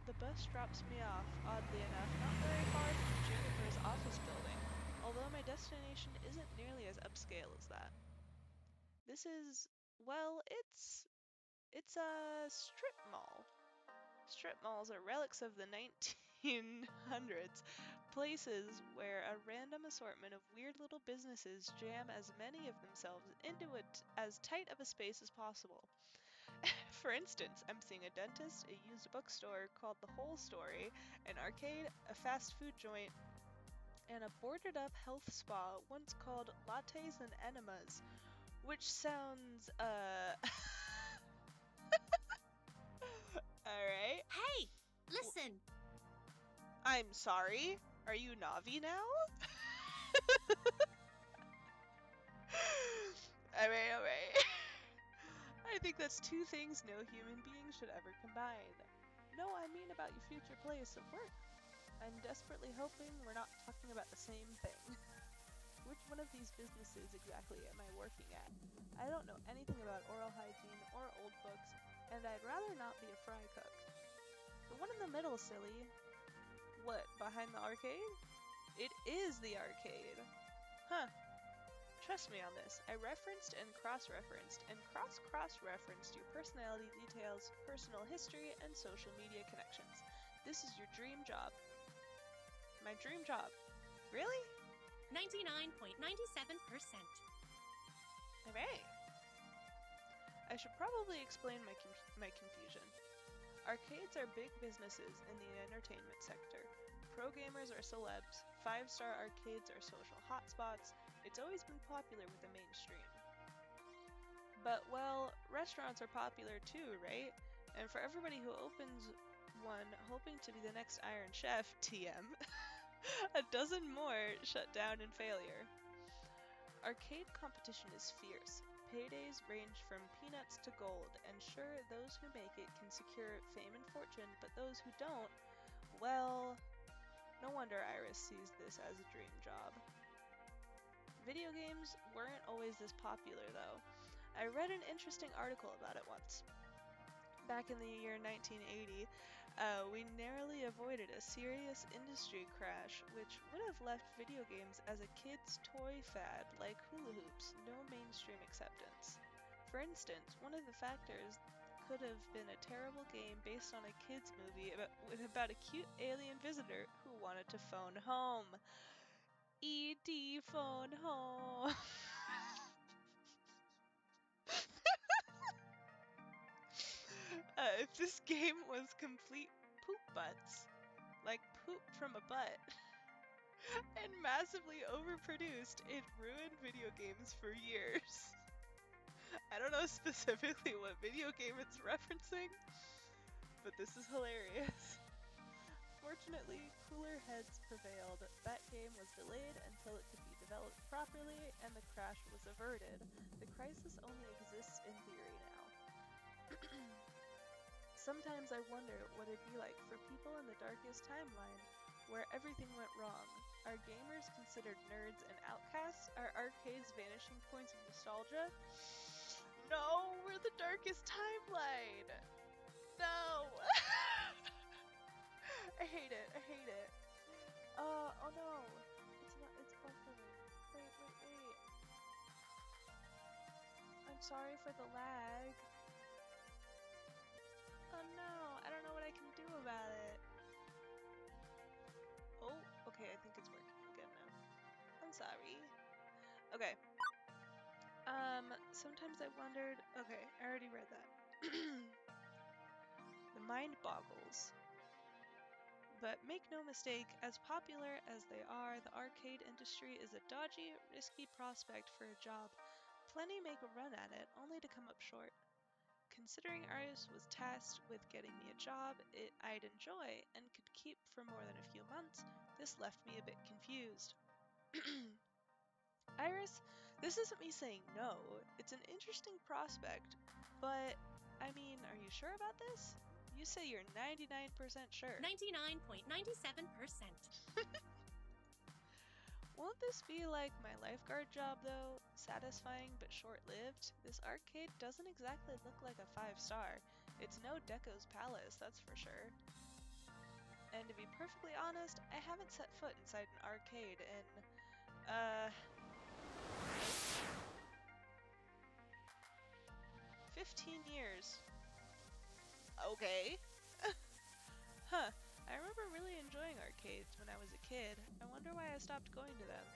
The bus drops me off, oddly enough, not very far from Juniper's office building, although my destination isn't nearly as upscale as that. This is, well, it's a strip mall. Strip malls are relics of the 1900s, places where a random assortment of weird little businesses jam as many of themselves into as tight of a space as possible. For instance, I'm seeing a dentist, a used bookstore called The Whole Story, an arcade, a fast food joint, and a boarded up health spa once called Lattes and Enemas, which sounds, Alright. Hey, listen. I'm sorry? Are you Navi now? Alright. I think that's two things no human being should ever combine. No, I mean about your future place of work. I'm desperately hoping we're not talking about the same thing. Which one of these businesses exactly am I working at? I don't know anything about oral hygiene or old books, and I'd rather not be a fry cook. The one in the middle, silly. What, behind the arcade? It is the arcade. Huh. Trust me on this. I referenced and cross-referenced and cross-cross-referenced your personality details, personal history, and social media connections. This is your dream job. My dream job. Really? 99.97%. Alright. I should probably explain my confusion. Arcades are big businesses in the entertainment sector. Pro gamers are celebs, 5-star arcades are social hotspots. It's always been popular with the mainstream. But, well, restaurants are popular too, right? And for everybody who opens one hoping to be the next Iron Chef, TM, a dozen more shut down in failure. Arcade competition is fierce. Paydays range from peanuts to gold, and sure, those who make it can secure fame and fortune, but those who don't, well, no wonder Iris sees this as a dream job. Video games weren't always this popular, though. I read an interesting article about it once. Back in the year 1980, we narrowly avoided a serious industry crash, which would have left video games as a kid's toy fad like hula hoops, no mainstream acceptance. For instance, one of the factors could have been a terrible game based on a kids' movie about a cute alien visitor who wanted to phone home. E.T. phone home. If this game was complete poop butts, like poop from a butt, and massively overproduced, it ruined video games for years. I don't know specifically what video game it's referencing, but this is hilarious. Fortunately, cooler heads prevailed. That game was delayed until it could be developed properly, and the crash was averted. The crisis only exists in theory now. Sometimes I wonder what it'd be like for people in the darkest timeline, where everything went wrong. Are gamers considered nerds and outcasts? Are arcades vanishing points of nostalgia? No, we're the darkest timeline! No! I hate it, I hate it. Oh no! It's buffering. Wait. I'm sorry for the lag. Oh no, I don't know what I can do about it. Oh, okay, I think it's working again now. I'm sorry. Okay. Sometimes I wondered... Okay, I already read that. The mind boggles. But make no mistake, as popular as they are, the arcade industry is a dodgy, risky prospect for a job. Plenty make a run at it, only to come up short. Considering Arius was tasked with getting me a job I'd enjoy and could keep for more than a few months, this left me a bit confused. Iris, this isn't me saying no. It's an interesting prospect, but, I mean, are you sure about this? You say you're 99% sure. 99.97%. Won't this be like my lifeguard job, though? Satisfying but short-lived? This arcade doesn't exactly look like a 5-star. It's no Deco's Palace, that's for sure. And to be perfectly honest, I haven't set foot inside an arcade in, 15 years. Okay. Huh. I remember really enjoying arcades when I was a kid. I wonder why I stopped going to them.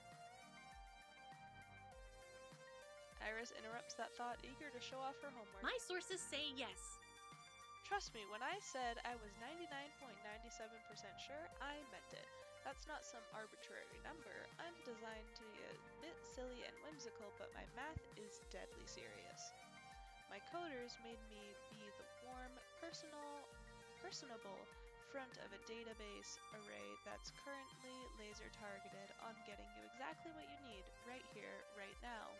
Iris interrupts that thought, eager to show off her homework. My sources say yes. Trust me, when I said I was 99.97% sure, I meant it. That's not some arbitrary number. I'm designed to be a bit silly and whimsical, but my math is deadly serious. My coders made me be the warm, personable, front of a database array that's currently laser targeted on getting you exactly what you need right here, right now.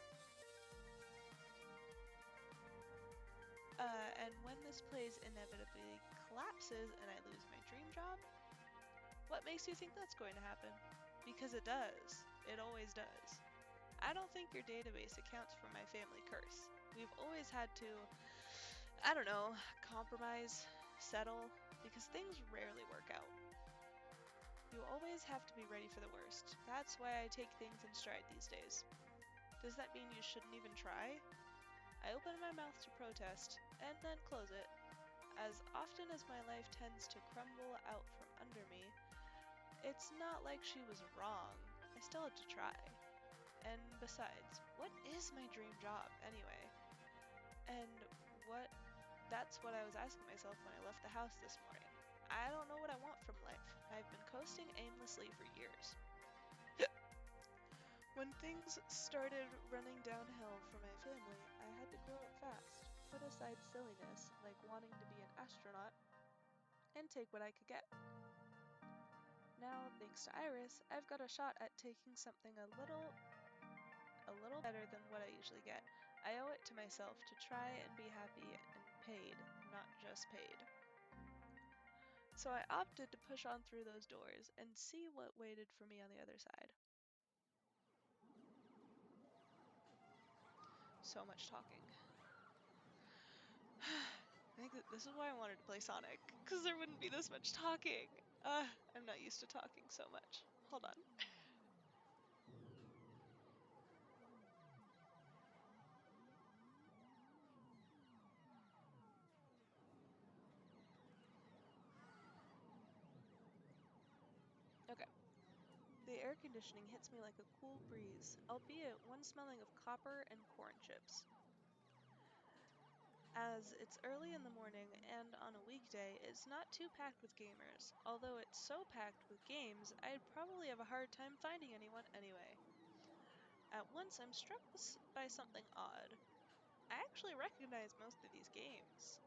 And when this place inevitably collapses and I lose my dream job, what makes you think that's going to happen? Because it does. It always does. I don't think your database accounts for my family curse. We've always had to, I don't know, compromise, settle, because things rarely work out. You always have to be ready for the worst. That's why I take things in stride these days. Does that mean you shouldn't even try? I open my mouth to protest, and then close it. As often as my life tends to crumble out from under me, it's not like she was wrong. I still had to try. And besides, what is my dream job anyway? And that's what I was asking myself when I left the house this morning. I don't know what I want from life. I've been coasting aimlessly for years. When things started running downhill for my family, I had to grow up fast, put aside silliness like wanting to be an astronaut, and take what I could get. Now, thanks to Iris, I've got a shot at taking something a little better than what I usually get. I owe it to myself to try and be happy and paid, not just paid. So I opted to push on through those doors and see what waited for me on the other side. So much talking. I think that this is why I wanted to play Sonic, because there wouldn't be this much talking. I'm not used to talking so much. Hold on. Okay. The air conditioning hits me like a cool breeze, albeit one smelling of copper and corn chips. As it's early in the morning and on a weekday, it's not too packed with gamers, although it's so packed with games I'd probably have a hard time finding anyone anyway. At once I'm struck by something odd. I actually recognize most of these games.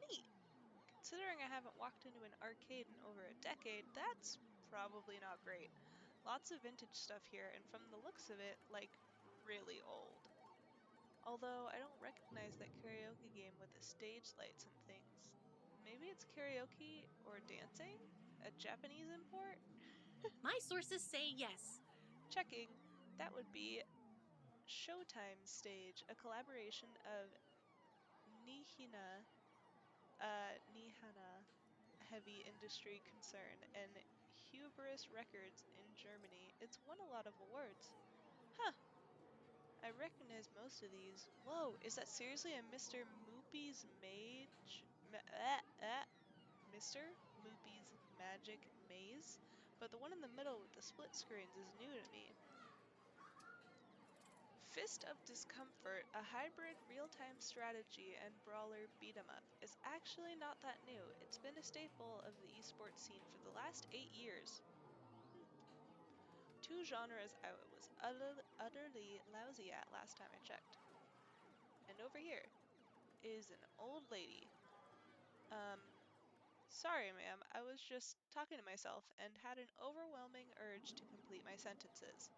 Neat! Considering I haven't walked into an arcade in over a decade, that's probably not great. Lots of vintage stuff here, and from the looks of it, like, really old. Although I don't recognize that karaoke game with the stage lights and things. Maybe it's karaoke or dancing? A Japanese import? My sources say yes. Checking. That would be Showtime Stage, a collaboration of Nihana heavy industry concern, and Hubris Records in Germany. It's won a lot of awards. Huh, I recognize most of these. Whoa, is that seriously a Mr. Moopy's Mage? Mr. Moopy's Magic Maze? But the one in the middle with the split screens is new to me. Fist of Discomfort, a hybrid real-time strategy and brawler beat-em-up, is actually not that new. It's been a staple of the esports scene for the last 8 years. 2 genres I was utterly lousy at last time I checked. And over here is an old lady. Um, Sorry, ma'am, I was just talking to myself and had an overwhelming urge to complete my sentences.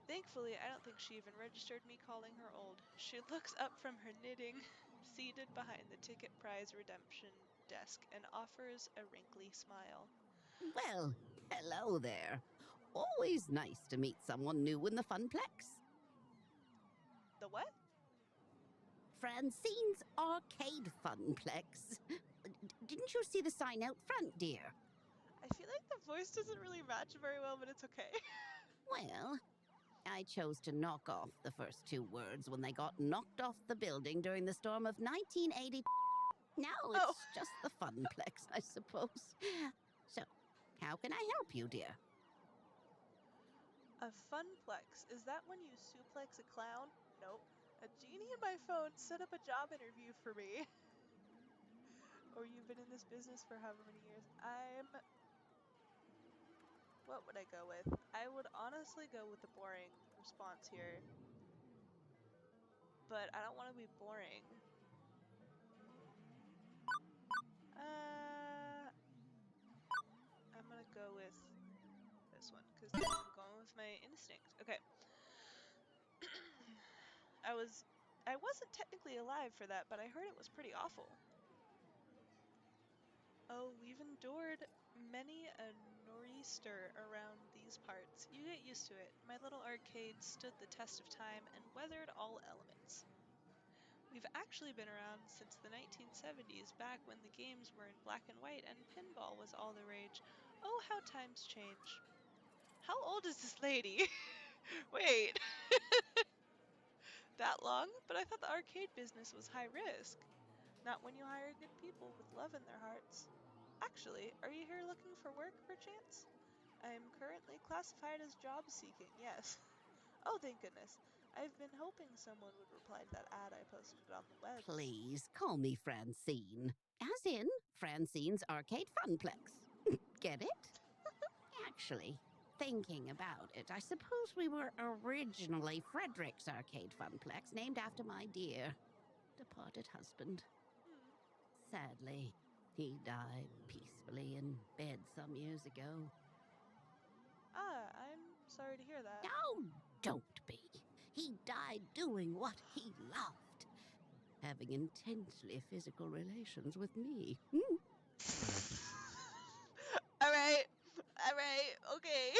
Thankfully, I don't think she even registered me calling her old. She looks up from her knitting, seated behind the ticket prize redemption desk, and offers a wrinkly smile. Well, hello there. Always nice to meet someone new in the Funplex. The what? Francine's Arcade Funplex. Didn't you see the sign out front, dear? I feel like the voice doesn't really match very well, but it's okay. Well, I chose to knock off the first two words when they got knocked off the building during the storm of 1980. Now Oh, it's just the Funplex, I suppose. So, how can I help you, dear? a funplex. Is that when you suplex a clown? Nope. A genie in my phone set up a job interview for me. Or you've been in this business for however many years. What would I go with? I would honestly go with the boring response here, but I don't want to be boring. this one because I'm going with my instinct. Okay. I wasn't technically alive for that, but I heard it was pretty awful. Oh, we've endured many a nor'easter around these parts. You get used to it. My little arcade stood the test of time and weathered all elements. We've actually been around since the 1970s, back when the games were in black and white and pinball was all the rage. Oh, how times change. How old is this lady? Wait, that long? But I thought the arcade business was high risk. Not when you hire good people with love in their hearts. Actually, are you here looking for work, perchance? I am currently classified as job seeking, yes. Oh, thank goodness. I've been hoping someone would reply to that ad I posted on the webs. Please call me Francine. As in Francine's Arcade Funplex. Get it? Actually, thinking about it, I suppose we were originally Frederick's Arcade Funplex, named after my dear departed husband. Hmm. Sadly, he died peacefully in bed some years ago. Ah, I'm sorry to hear that. Oh, don't be. He died doing what he loved, having intensely physical relations with me. Alright, okay.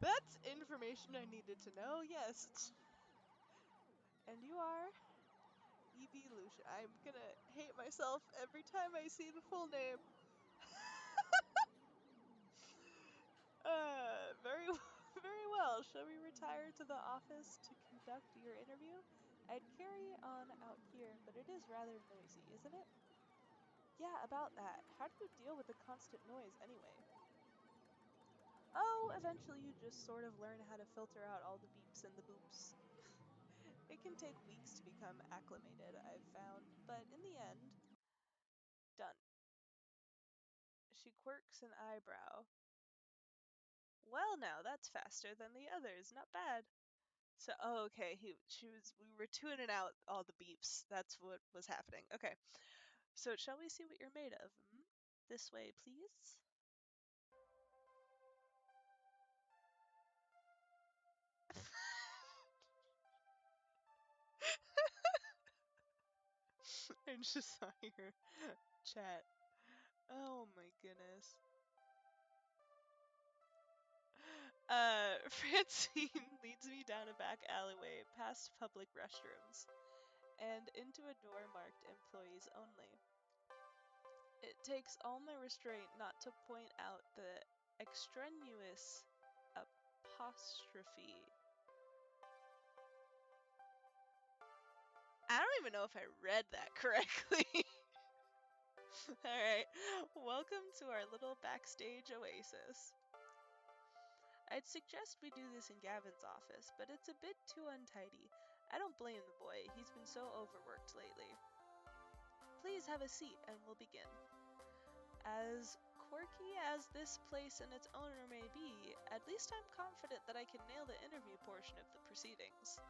That's information I needed to know, yes. And you are Evie Lucia. I'm gonna hate myself every time I see the full name. Very, very well. Shall we retire to the office to conduct your interview? I'd carry on out here, but it is rather noisy, isn't it? Yeah, about that. How do you deal with the constant noise anyway? Oh, eventually you just sort of learn how to filter out all the beeps and the boops. It can take weeks to become acclimated, I've found, but in the end, done. She quirks an eyebrow. Well, now that's faster than the others. Not bad. So, oh, okay. We were tuning out all the beeps. That's what was happening. Okay. So, shall we see what you're made of? Hmm? This way, please. I just saw your chat. Oh my goodness. Francine leads me down a back alleyway past public restrooms and into a door marked employees only. It takes all my restraint not to point out the extraneous apostrophe. I don't even know if I read that correctly. Alright, welcome to our little backstage oasis. I'd suggest we do this in Gavin's office, but it's a bit too untidy. I don't blame the boy, he's been so overworked lately. Please have a seat and we'll begin. As quirky as this place and its owner may be, at least I'm confident that I can nail the interview portion of the proceedings.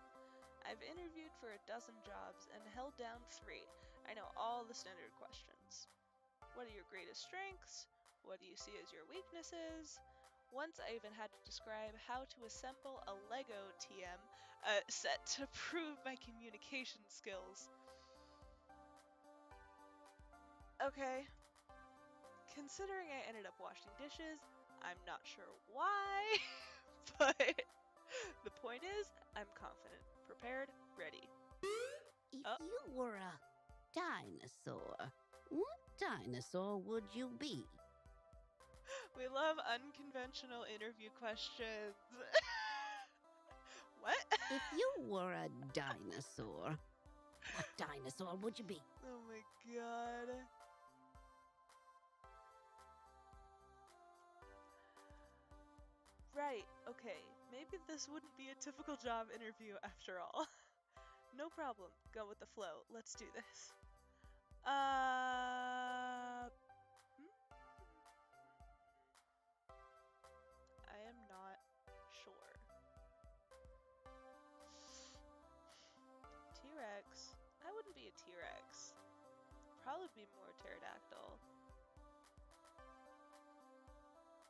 I've interviewed for a dozen jobs and held down 3. I know all the standard questions. What are your greatest strengths? What do you see as your weaknesses? Once I even had to describe how to assemble a Lego TM set to prove my communication skills. Okay. Considering I ended up washing dishes, I'm not sure why, but the point is, I'm confident, prepared, ready. If Oh, you were a dinosaur, what dinosaur would you be? we love unconventional interview questions. What? If you were a dinosaur, what dinosaur would you be? Oh my god. Right, okay. Maybe this wouldn't be a typical job interview after all. No problem. Go with the flow. Let's do this. Hmm? I am not sure. T-Rex? I wouldn't be a T-Rex. Probably be more pterodactyl.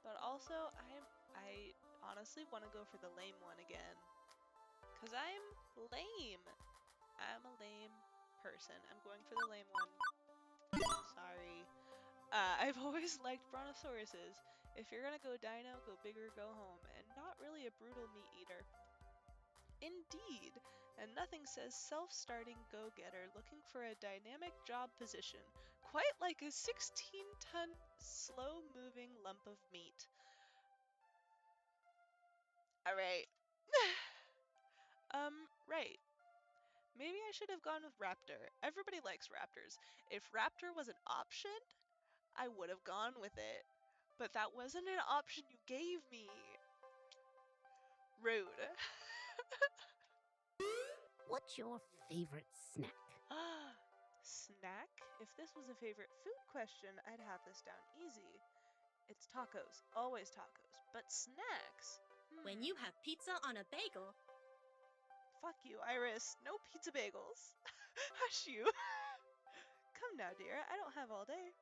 But also, I honestly want to go for the lame one again. Because I'm lame. I'm a lame person. I'm going for the lame one. Sorry. I've always liked brontosauruses. If you're gonna go dino, go big or go home, and not really a brutal meat eater. Indeed, and nothing says self-starting go-getter looking for a dynamic job position, quite like a 16-ton slow-moving lump of meat. Alright. Right. Maybe I should have gone with Raptor. Everybody likes Raptors. If Raptor was an option, I would have gone with it. But that wasn't an option you gave me. Rude. What's your favorite snack? Snack? If this was a favorite food question, I'd have this down easy. It's tacos. Always tacos. But snacks? When you have pizza on a bagel, Fuck you, Iris. No pizza bagels. Hush you. Come now, dear. I don't have all day.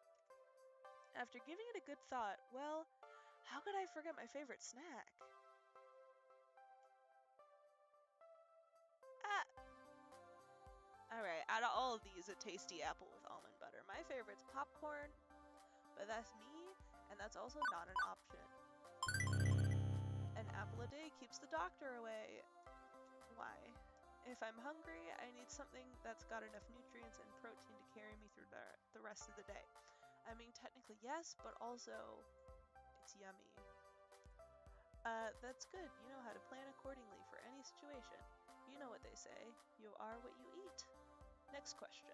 After giving it a good thought, well, how could I forget my favorite snack? Ah, alright, out of all of these, a tasty apple with almond butter. My favorite's popcorn, but that's me, and that's also not an option. An apple a day keeps the doctor away. Why? If I'm hungry, I need something that's got enough nutrients and protein to carry me through the rest of the day. I mean, technically yes, but also, it's yummy. That's good. You know how to plan accordingly for any situation. You know what they say. You are what you eat. Next question.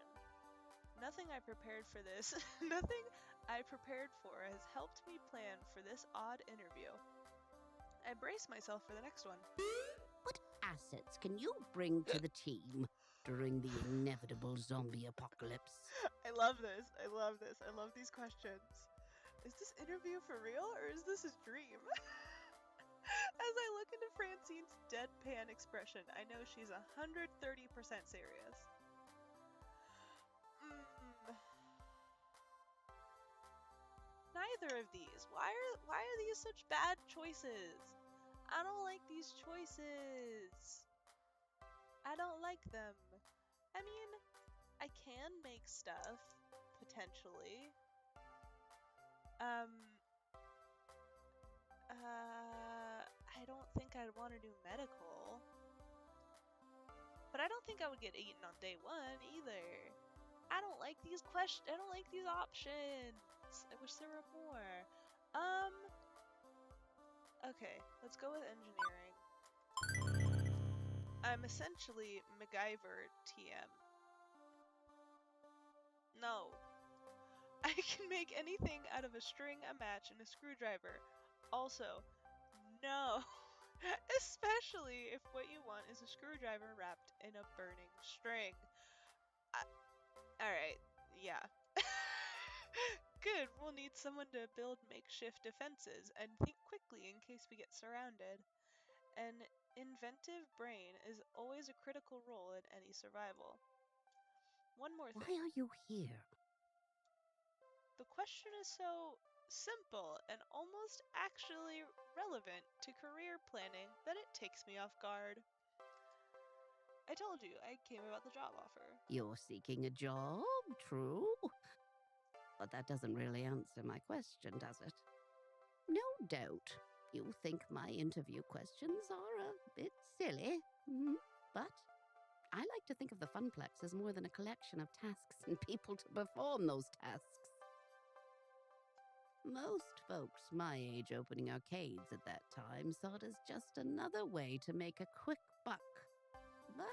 Nothing I prepared for this, nothing I prepared for has helped me plan for this odd interview. I brace myself for the next one. What assets can you bring to the team during the inevitable zombie apocalypse? I love this. I love this. I love these questions. Is this interview for real or is this a dream? As I look into Francine's deadpan expression, I know she's 130% serious. Neither of these. Why are these such bad choices? I don't like these choices. I don't like them. I mean, I can make stuff, potentially. I don't think I'd want to do medical. But I don't think I would get eaten on day one either. I don't like these questions. I don't like these options. I wish there were more. Okay, let's go with engineering. I'm essentially MacGyver TM. No. I can make anything out of a string, a match, and a screwdriver. Also, no. Especially if what you want is a screwdriver wrapped in a burning string. Alright, yeah. Good, we'll need someone to build makeshift defenses and think quickly in case we get surrounded. An inventive brain is always a critical role in any survival. One more thing. Why are you here? The question is so simple and almost actually relevant to career planning that it takes me off guard. I told you, I came about the job offer. You're seeking a job, true? But that doesn't really answer my question, does it? No doubt you think my interview questions are a bit silly, but I like to think of the Funplex as more than a collection of tasks and people to perform those tasks. Most folks my age opening arcades at that time saw it as just another way to make a quick buck. But,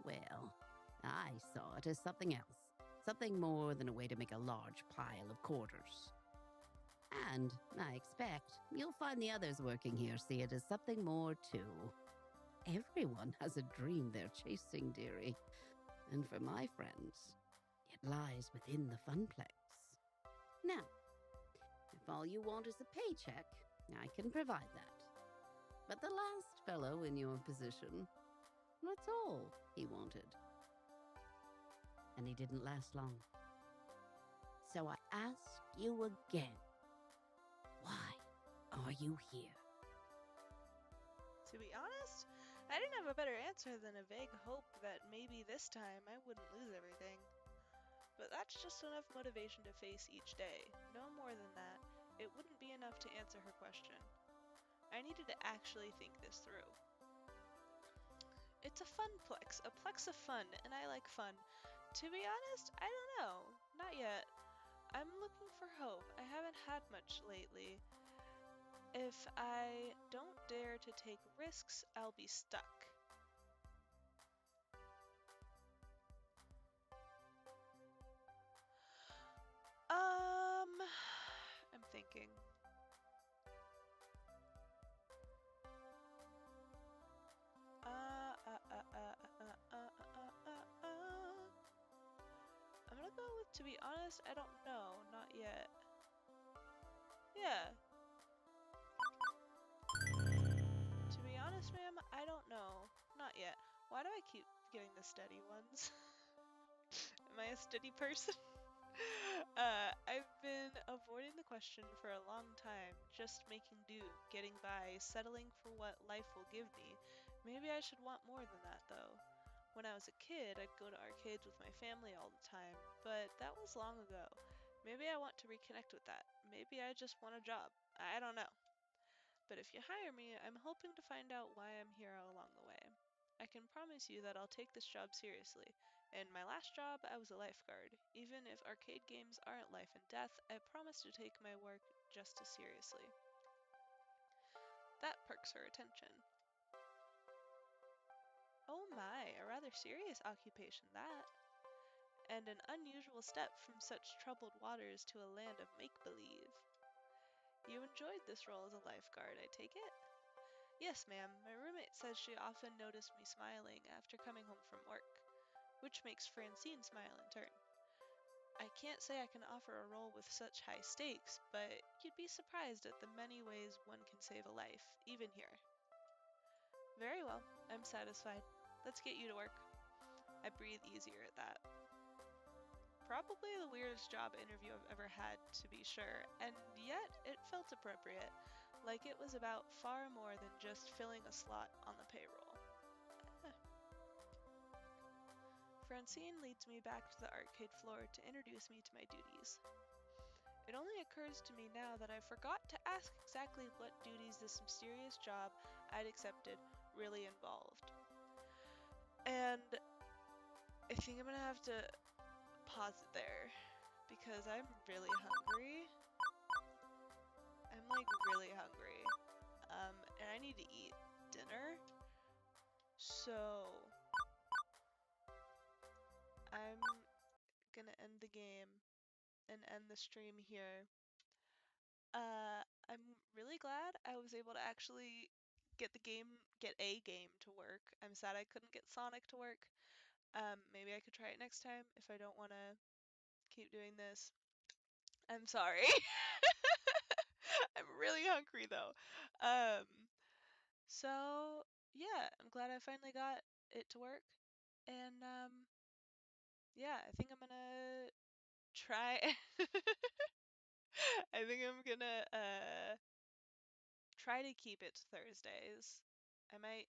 well, I saw it as something else. Something more than a way to make a large pile of quarters. And I expect you'll find the others working here see it as something more too. Everyone has a dream they're chasing, dearie. And for my friends, it lies within the Funplex. Now, if all you want is a paycheck, I can provide that. But the last fellow in your position, that's all he wanted. And he didn't last long. So I ask you again, why? are you here? To be honest, I didn't have a better answer than a vague hope that maybe this time I wouldn't lose everything. But that's just enough motivation to face each day. No more than that. It wouldn't be enough to answer her question. I needed to actually think this through. It's a fun plex, a plex of fun, and I like fun. To be honest, I don't know. Not yet. I'm looking for hope. I haven't had much lately. If I don't dare to take risks, I'll be stuck. I'm thinking. I'm gonna go with, to be honest, I don't know, not yet. Yeah. To be honest, ma'am, I don't know, not yet. Why do I keep getting the steady ones? Am I a steady person? I've been avoiding the question for a long time, just making do, getting by, settling for what life will give me. Maybe I should want more than that, though. When I was a kid, I'd go to arcades with my family all the time, but that was long ago. Maybe I want to reconnect with that. Maybe I just want a job. I don't know. But if you hire me, I'm hoping to find out why I'm here along the way. I can promise you that I'll take this job seriously. In my last job, I was a lifeguard. Even if arcade games aren't life and death, I promise to take my work just as seriously. That perks her attention. Oh my, a rather serious occupation that. And an unusual step from such troubled waters to a land of make-believe. You enjoyed this role as a lifeguard, I take it? Yes, ma'am. My roommate says she often noticed me smiling after coming home from work, which makes Francine smile in turn. I can't say I can offer a role with such high stakes, but you'd be surprised at the many ways one can save a life, even here. Very well, I'm satisfied. Let's get you to work. I breathe easier at that. Probably the weirdest job interview I've ever had, to be sure, and yet it felt appropriate, like it was about far more than just filling a slot on the payroll. Eh. Francine leads me back to the arcade floor to introduce me to my duties. It only occurs to me now that I forgot to ask exactly what duties this mysterious job I'd accepted really involved. And I think I'm gonna have to pause it there because I'm really hungry. I'm like really hungry. And I need to eat dinner. So I'm gonna end the game and end the stream here. I'm really glad I was able to actually get a game to work. I'm sad I couldn't get Sonic to work. Maybe I could try it next time if I don't want to keep doing this. I'm sorry. I'm really hungry though. Um, so yeah, I'm glad I finally got it to work. And yeah, I think I'm gonna try I think I'm gonna try to keep it to Thursdays. I might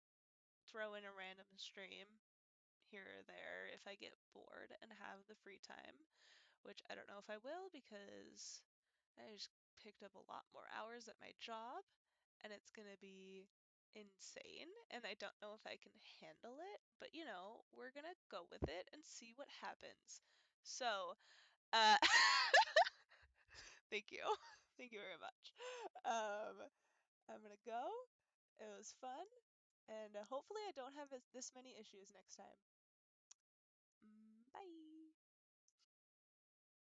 throw in a random stream here or there if I get bored and have the free time, which I don't know if I will because I just picked up a lot more hours at my job and it's gonna be insane and I don't know if I can handle it, but we're gonna go with it and see what happens. So, uh thank you. Thank you very much. Um I'm gonna go. It was fun. And hopefully I don't have this many issues next time. Bye.